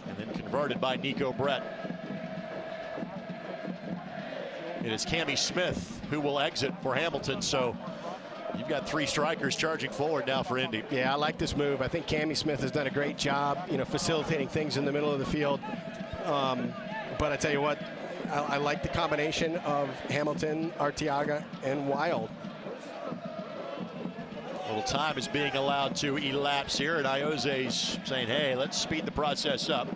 and then converted by Nico Brett. It is Cammie Smith who will exit for Hamilton, so you've got three strikers charging forward now for Indy. Yeah, I like this move. I think Cammie Smith has done a great job, facilitating things in the middle of the field. But I tell you what, I like the combination of Hamilton, Arteaga, and Wild. A little time is being allowed to elapse here, and Ioze's saying, hey, let's speed the process up.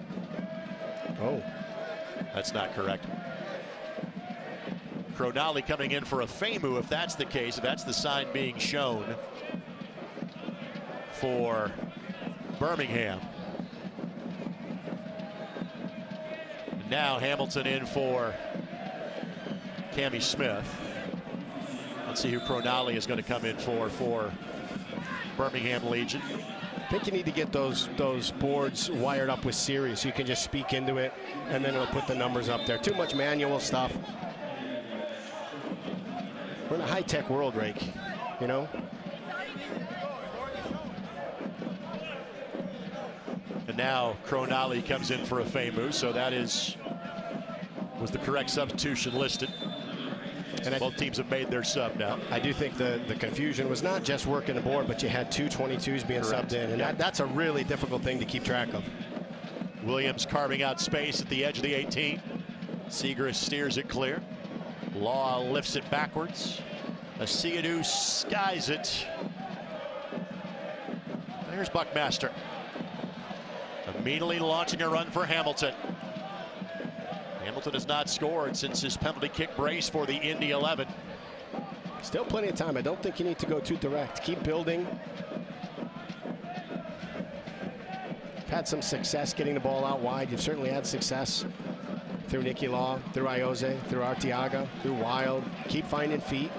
Oh. That's not correct. Cronali coming in for a FAMU if that's the case, if that's the sign being shown for Birmingham. Now Hamilton in for Cammie Smith. Let's see who Cronali is going to come in for Birmingham Legion. I think you need to get those boards wired up with Sirius. You can just speak into it, and then it'll put the numbers up there. Too much manual stuff. We're in a high-tech world, Rake, And now Cronali comes in for a FAMU, so that was the correct substitution listed. And both teams have made their sub now. I do think the confusion was not just working the board, but you had two 22s being subbed in, and that's a really difficult thing to keep track of. Williams carving out space at the edge of the 18. Seager steers it clear. Law lifts it backwards. Asiadu skies it. There's Buckmaster. Immediately launching a run for Hamilton. Hamilton has not scored since his penalty kick brace for the Indy 11. Still plenty of time. I don't think you need to go too direct. Keep building. Had some success getting the ball out wide. You've certainly had success through Nicky Law, through Iose, through Arteaga, through Wild. Keep finding feet.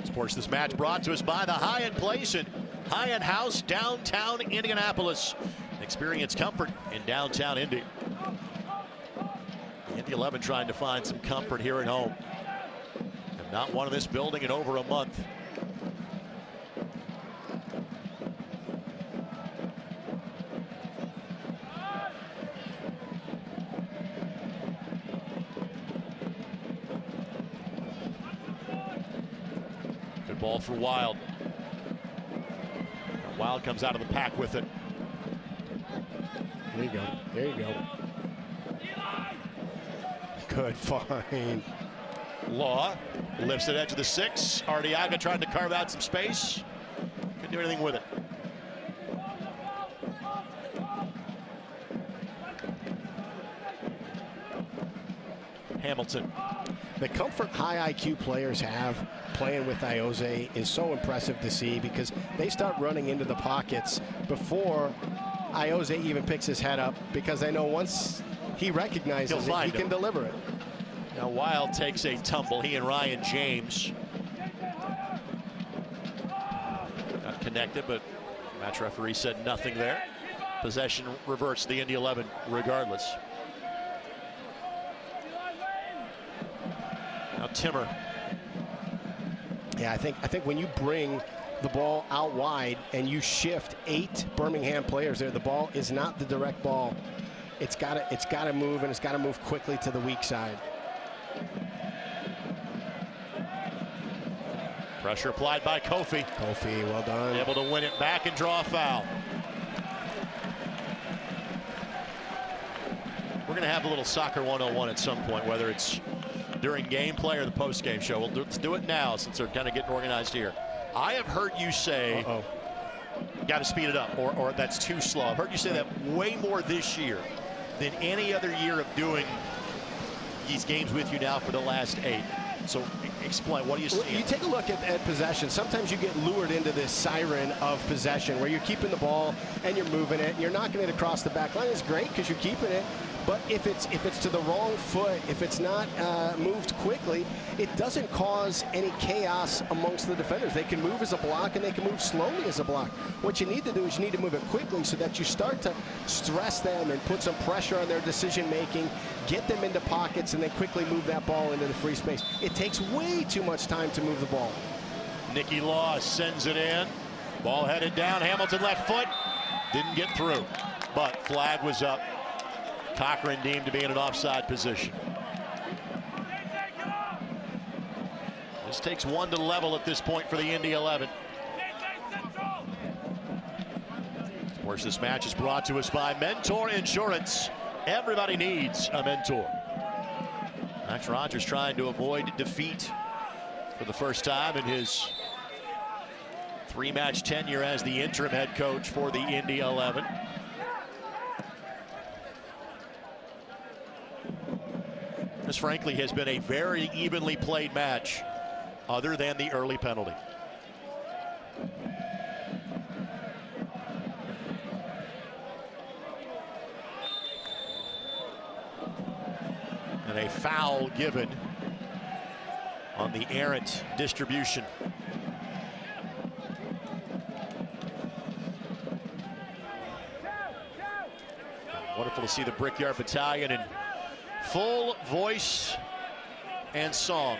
Of course, this match brought to us by the Hyatt Place in Hyatt House, downtown Indianapolis. Experience comfort in downtown Indy. Indy 11 trying to find some comfort here at home. Have not won in this building in over a month. Good ball for Wild. Wild comes out of the pack with it. There you go. There you go. Good find. Law lifts it edge of the 6. Arteaga trying to carve out some space. Couldn't do anything with it. Hamilton. The comfort high IQ players have playing with Iose is so impressive to see, because they start running into the pockets before Iose even picks his head up, because they know once he recognizes it, he can deliver it. Now Wild takes a tumble. He and Ryan James not connected, but match referee said nothing there. Possession reverts the Indy 11 regardless. Now Timmer. Yeah, I think when you bring the ball out wide and you shift 8 Birmingham players there, the ball is not the direct ball. It's got to move, and it's got to move quickly to the weak side. Pressure applied by Kofi. Kofi, well done. Able to win it back and draw a foul. We're going to have a little Soccer 101 at some point, whether it's during gameplay or the post-game show. Let's do it now, since they're kind of getting organized here. I have heard you say, got to speed it up, or that's too slow. I've heard you say that way more this year than any other year of doing these games with you now for the last 8. So explain, what do you see? You take a look at possession. Sometimes you get lured into this siren of possession where you're keeping the ball and you're moving it and you're knocking it across the back line. It's great because you're keeping it. But if it's to the wrong foot, if it's not moved quickly, it doesn't cause any chaos amongst the defenders. They can move as a block and they can move slowly as a block. What you need to do is you need to move it quickly so that you start to stress them and put some pressure on their decision making, get them into pockets, and then quickly move that ball into the free space. It takes way too much time to move the ball. Nicky Law sends it in. Ball headed down. Hamilton left foot. Didn't get through. But flag was up. Cochran deemed to be in an offside position. This takes 1 to level at this point for the Indy 11. Of course, this match is brought to us by Mentor Insurance. Everybody needs a mentor. Max Rogers trying to avoid defeat for the first time in his 3-match tenure as the interim head coach for the Indy 11. This, frankly, has been a very evenly played match, other than the early penalty. And a foul given on the errant distribution. Wonderful to see the Brickyard Battalion in full voice and song.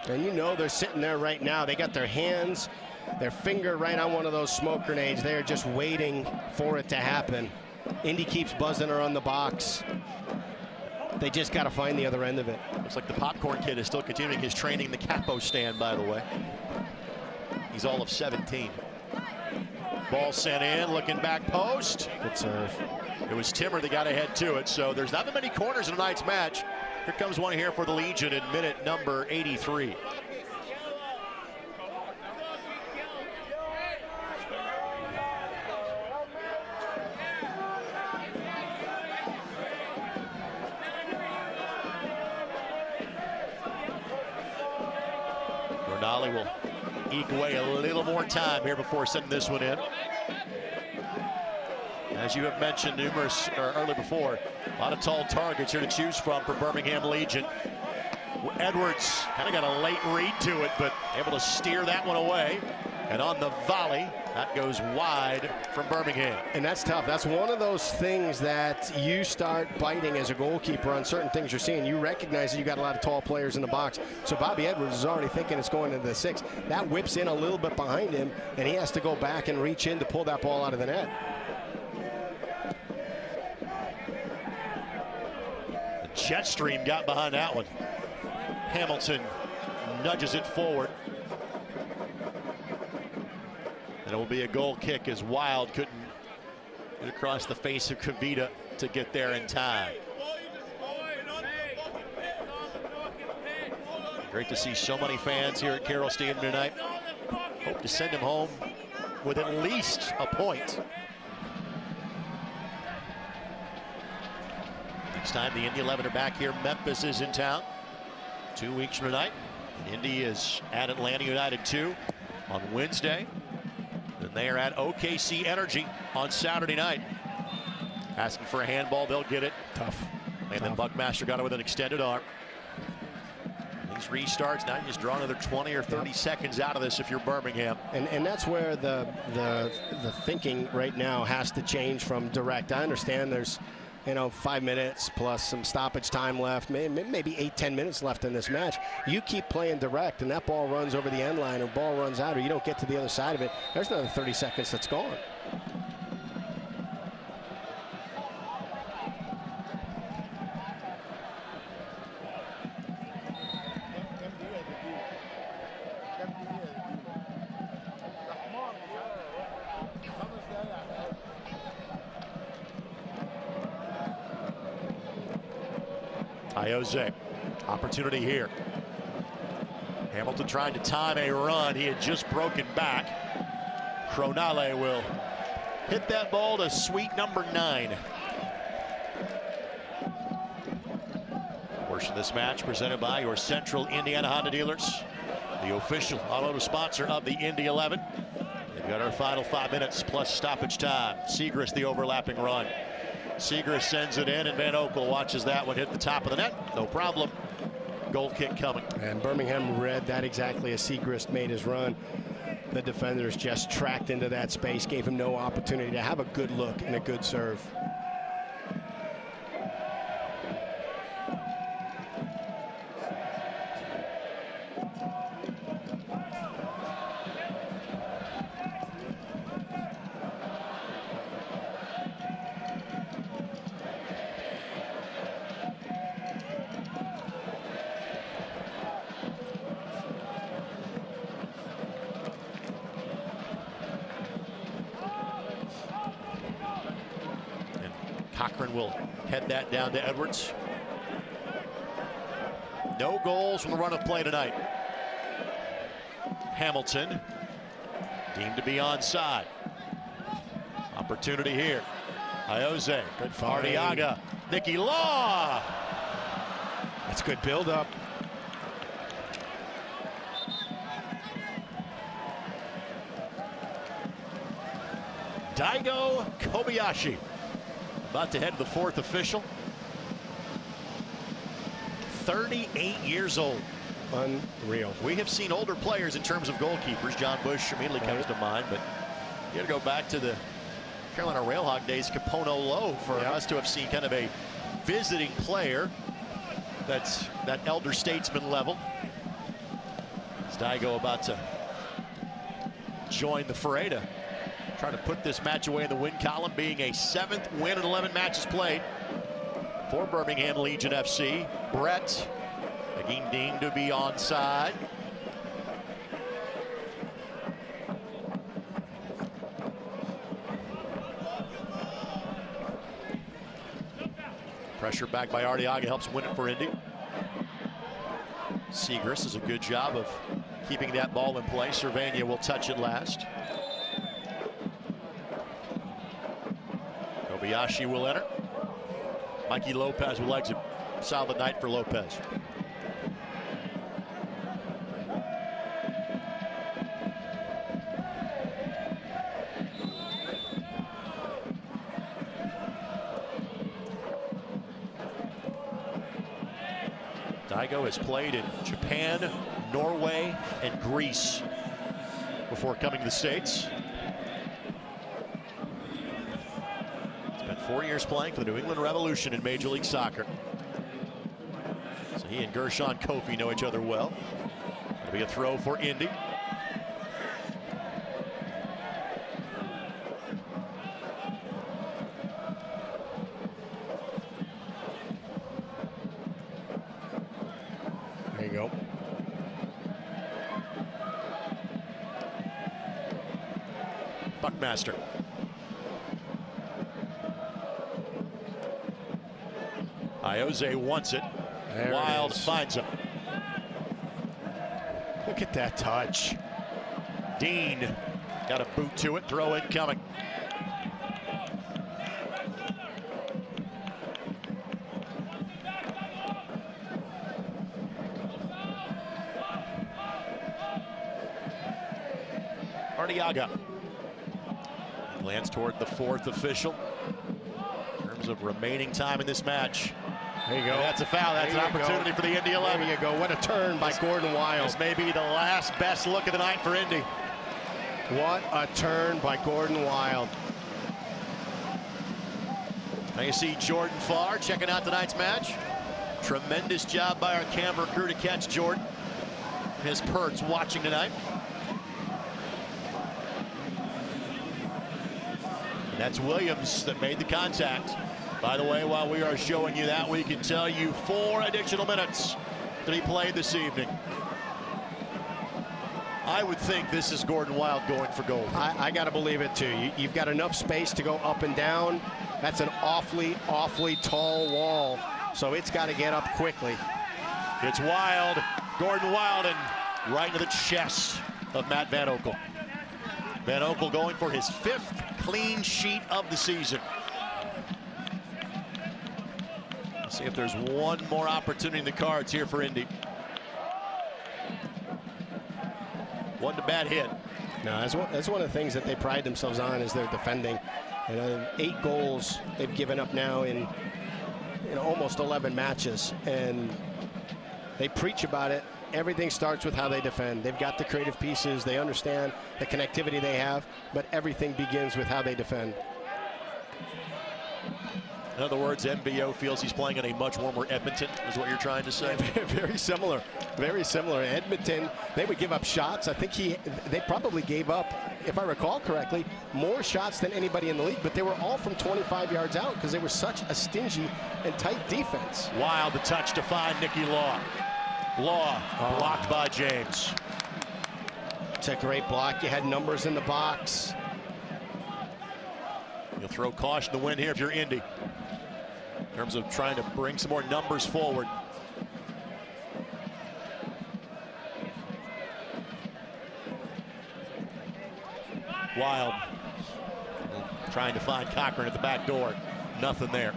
And you know they're sitting there right now. They got their hands, their finger right on one of those smoke grenades. They're just waiting for it to happen. Indy keeps buzzing around the box. They just got to find the other end of it. Looks like the popcorn kid is still continuing his training in the capo stand, by the way. He's all of 17. Ball sent in, looking back post. Good serve. It was Timmer that got ahead to it, so there's not that many corners in tonight's match. Here comes one here for the Legion in minute number 83. Ronali will eke away a little more time here before sending this one in. As you have mentioned earlier before, a lot of tall targets here to choose from for Birmingham Legion. Edwards kind of got a late read to it, but able to steer that one away. And on the volley, that goes wide from Birmingham. And that's tough. That's one of those things that you start biting as a goalkeeper on certain things you're seeing. You recognize that you got a lot of tall players in the box. So Bobby Edwards is already thinking it's going into the 6. That whips in a little bit behind him, and he has to go back and reach in to pull that ball out of the net. The jet stream got behind that one. Hamilton nudges it forward. And it will be a goal kick as Wild couldn't get across the face of Kavita to get there in time. Great to see so many fans here at Carroll Stadium tonight. Hope to send him home with at least a point. Next time the Indy 11 are back here, Memphis is in town. 2 weeks from tonight. Indy is at Atlanta United 2 on Wednesday. And they are at OKC Energy on Saturday night. Asking for a handball, they'll get it. Tough. And then Buckmaster got it with an extended arm. These restarts, now you just draw another 20 or 30 seconds out of this if you're Birmingham. And that's where the thinking right now has to change from direct. I understand there's 5 minutes plus some stoppage time left, maybe 8-10 minutes left in this match. You keep playing direct and that ball runs over the end line or ball runs out or you don't get to the other side of it, there's another 30 seconds that's gone. Jose, opportunity here. Hamilton trying to time a run. He had just broken back. Cronale will hit that ball to sweet number 9. Portion of this match presented by your Central Indiana Honda dealers, the official automotive sponsor of the Indy 11. They've got our final 5 minutes plus stoppage time. Segrist the overlapping run. Segrist sends it in, and Van Oekel watches that one hit the top of the net. No problem. Goal kick coming. And Birmingham read that exactly as Segrist made his run. The defenders just tracked into that space, gave him no opportunity to have a good look and a good serve. Cochran will head that down to Edwards. No goals from the run of play tonight. Hamilton deemed to be onside. Opportunity here. Jose, good find. Ardiaga, Nicky Law. That's good build-up. Daigo Kobayashi about to head to the 4th official. 38 years old. Unreal. We have seen older players in terms of goalkeepers. John Bush immediately comes to mind, but you got to go back to the Carolina Railhawk days, Capono Low, for us to have seen kind of a visiting player that's that elder statesman level. Daigo about to join the fray to try to put this match away in the win column, being a 7th win in 11 matches played for Birmingham Legion FC. Brett again deemed to be onside. Pressure back by Arteaga helps win it for Indy. Segrist does a good job of keeping that ball in play. Cervania will touch it last. Kobayashi will enter. Mikey Lopez will exit. Solid night for Lopez. Daigo has played in Japan, Norway, and Greece before coming to the States. Spent 4 years playing for the New England Revolution in Major League Soccer. So he and Gershon Kofi know each other well. It'll be a throw for Indy. There you go. Buckmaster. Iose wants it. There Wild it is. finds him. Look at that touch. Dean got a boot to it. Throw in coming. Arteaga. Glance toward the fourth official. In terms of remaining time in this match. There you go. And that's a foul. That's an opportunity for the Indy 11. There you go. What a turn by Gordon Wild. This may be the last best look of the night for Indy. What a turn by Gordon Wild. Now you see Jordan Farr checking out tonight's match. Tremendous job by our camera crew to catch Jordan. His Perts watching tonight. And that's Williams that made the contact. By the way, while we are showing you that, we can tell you 4 additional minutes to be played this evening. I would think this is Gordon Wild going for gold. I got to believe it, too. You've got enough space to go up and down. That's an awfully, awfully tall wall, so it's got to get up quickly. It's Wild, Gordon Wild, and right into the chest of Matt Van Oekel. Van Oekel going for his 5th clean sheet of the season. Let's see if there's one more opportunity in the cards here for Indy. Wasn't a bad hit. No, that's one of the things that they pride themselves on is their defending. And 8 goals they've given up now in almost 11 matches. And they preach about it. Everything starts with how they defend. They've got the creative pieces. They understand the connectivity they have. But everything begins with how they defend. In other words, MVO feels he's playing in a much warmer Edmonton, is what you're trying to say. Very similar. Very similar. Edmonton, they would give up shots. I think they probably gave up, if I recall correctly, more shots than anybody in the league, but they were all from 25 yards out because they were such a stingy and tight defense. Wild the touch to find Nicky Law. Law blocked by James. It's a great block. You had numbers in the box. You'll throw caution to win here if you're Indy. In terms of trying to bring some more numbers forward. Wild trying to find Cochran at the back door. Nothing there.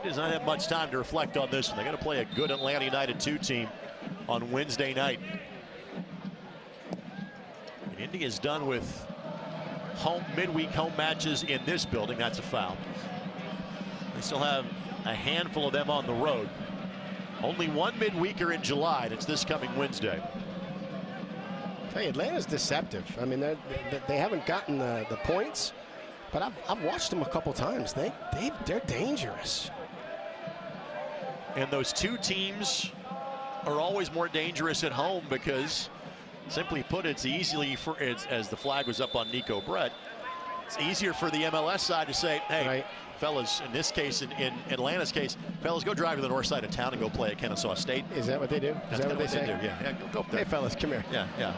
Does not have much time to reflect on this one. They're going to play a good Atlanta United 2 team on Wednesday night. And Indy is done with midweek home matches in this building. That's a foul. They still have a handful of them on the road. Only one midweeker in July, and it's this coming Wednesday. Hey, Atlanta's deceptive. I mean, they haven't gotten the points, but I've watched them a couple times. They're dangerous. And those 2 teams are always more dangerous at home because, simply put, it's easily, as the flag was up on Nico Brett, It's easier for the MLS side to say, hey, right. fellas, in this case, in Atlanta's case, fellas, go drive to the north side of town and go play at Kennesaw State. Is that what they do? Is that what they say? do? Yeah, go up there. Hey, fellas, come here. Yeah.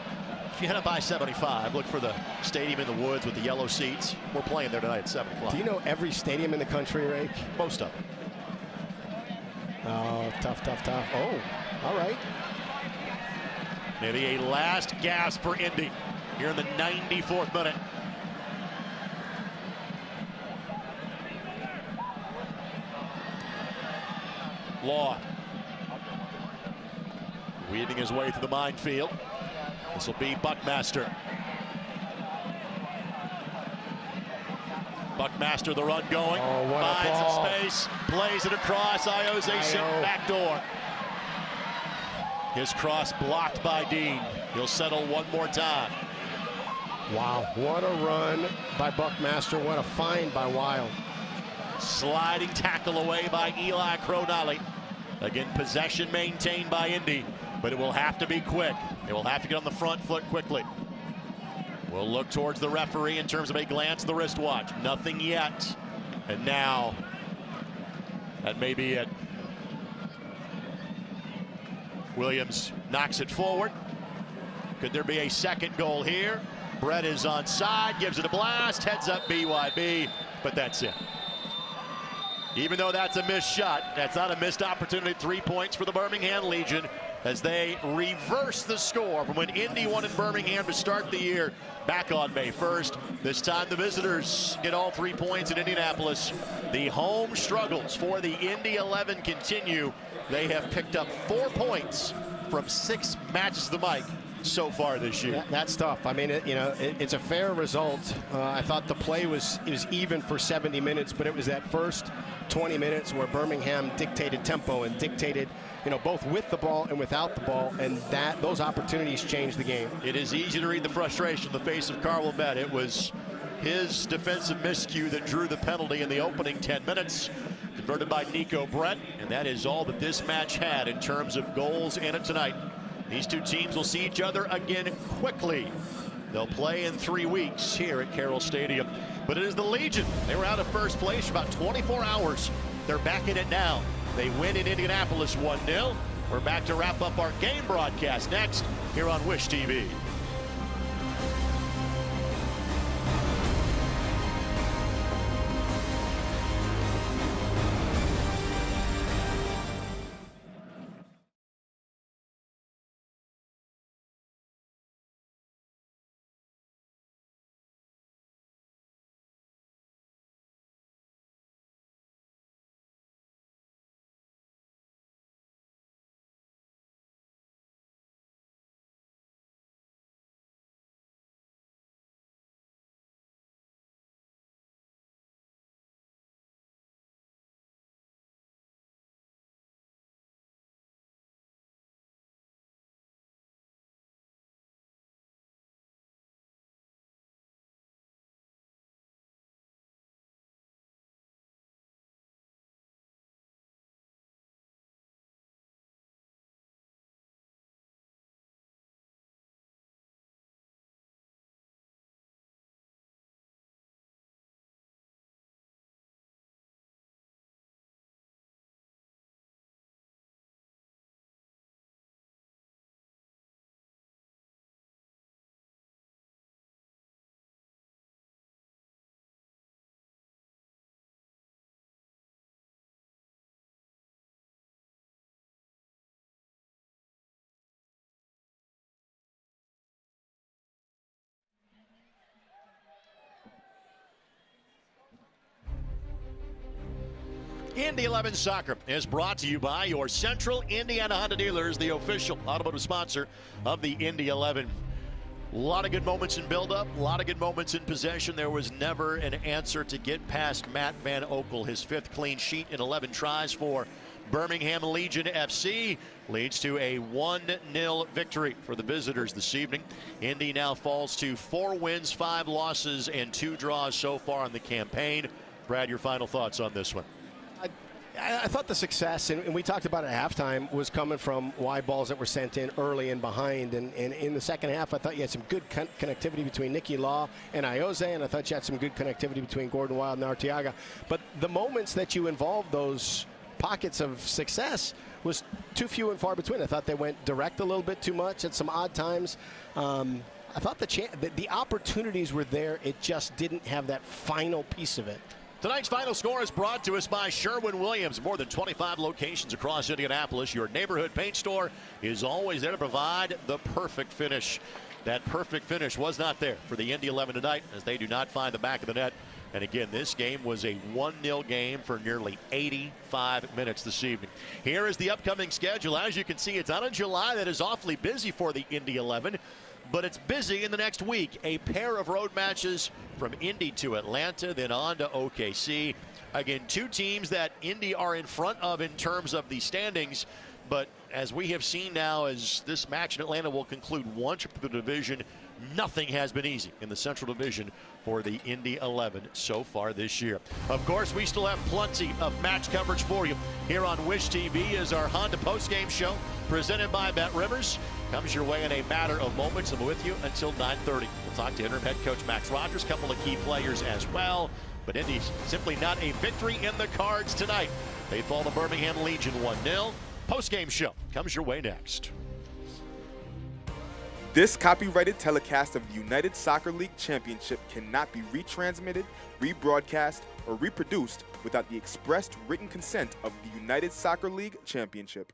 If you head up I-75, look for the stadium in the woods with the yellow seats. We're playing there tonight at 7 o'clock. Do you know every stadium in the country, Rake? Most of them. Oh, tough. Oh, all right. Maybe a last gasp for Indy here in the 94th minute. Law weaving his way through the minefield. This will be Buckmaster. Buckmaster, the run going. Oh, what a finds ball. some space, plays it across. Iose back door. His cross blocked by Dean. He'll settle one more time. Wow, what a run by Buckmaster. What a find by Wild. Sliding tackle away by Eli Cronali. Again, possession maintained by Indy, but it will have to be quick. It will have to get on the front foot quickly. We'll look towards the referee in terms of a glance at the wristwatch. Nothing yet. And now, that may be it. Williams knocks it forward. Could there be a second goal here? Brett is onside, gives it a blast, heads up BYB, but that's it. Even though that's a missed shot, that's not a missed opportunity. 3 points for the Birmingham Legion as they reverse the score from when Indy won in Birmingham to start the year back on May 1st. This time the visitors get all 3 points in Indianapolis. The home struggles for the Indy 11 continue. They have picked up 4 points from 6 matches to the mic so far this year. That's tough. I mean, it's a fair result. I thought the play was even for 70 minutes, but it was that first 20 minutes where Birmingham dictated tempo and dictated, both with the ball and without the ball, and those opportunities changed the game. It is easy to read the frustration in the face of Carl Met. It was his defensive miscue that drew the penalty in the opening 10 minutes. Converted by Nico Brett, and that is all that this match had in terms of goals in it tonight. These two teams will see each other again quickly. They'll play in 3 weeks here at Carroll Stadium. But it is the Legion. They were out of first place for about 24 hours. They're back in it now. They win in Indianapolis 1-0. We're back to wrap up our game broadcast next here on Wish TV. Indy 11 Soccer is brought to you by your Central Indiana Honda dealers, the official automotive sponsor of the Indy 11. A lot of good moments in build-up, a lot of good moments in possession. There was never an answer to get past Matt Van Oekel. His 5th clean sheet in 11 tries for Birmingham Legion FC leads to a 1-0 victory for the visitors this evening. Indy now falls to 4 wins, 5 losses, and 2 draws so far in the campaign. Brad, your final thoughts on this one? I thought the success, and we talked about it at halftime, was coming from wide balls that were sent in early and behind. And in the second half, I thought you had some good connectivity between Nicky Law and Ioze, and I thought you had some good connectivity between Gordon Wild and Arteaga. But the moments that you involved those pockets of success was too few and far between. I thought they went direct a little bit too much at some odd times. I thought the opportunities were there. It just didn't have that final piece of it. Tonight's final score is brought to us by Sherwin-Williams. More than 25 locations across Indianapolis. Your neighborhood paint store is always there to provide the perfect finish. That perfect finish was not there for the Indy 11 tonight, as they do not find the back of the net. And again, this game was a 1-0 game for nearly 85 minutes this evening. Here is the upcoming schedule. As you can see, it's out of July that is awfully busy for the Indy 11. But it's busy in the next week. A pair of road matches from Indy to Atlanta, then on to OKC. Again, two teams that Indy are in front of in terms of the standings. But as we have seen now, as this match in Atlanta will conclude one trip through the division, nothing has been easy in the Central Division for the Indy 11 so far this year. Of course, we still have plenty of match coverage for you. Here on Wish TV is our Honda postgame show presented by Bet Rivers. Comes your way in a matter of moments, and we're with you until 9:30. We'll talk to interim head coach Max Rogers, a couple of key players as well. But Indy's simply not a victory in the cards tonight. They fall to Birmingham Legion 1-0. Postgame show comes your way next. This copyrighted telecast of the United Soccer League Championship cannot be retransmitted, rebroadcast, or reproduced without the expressed written consent of the United Soccer League Championship.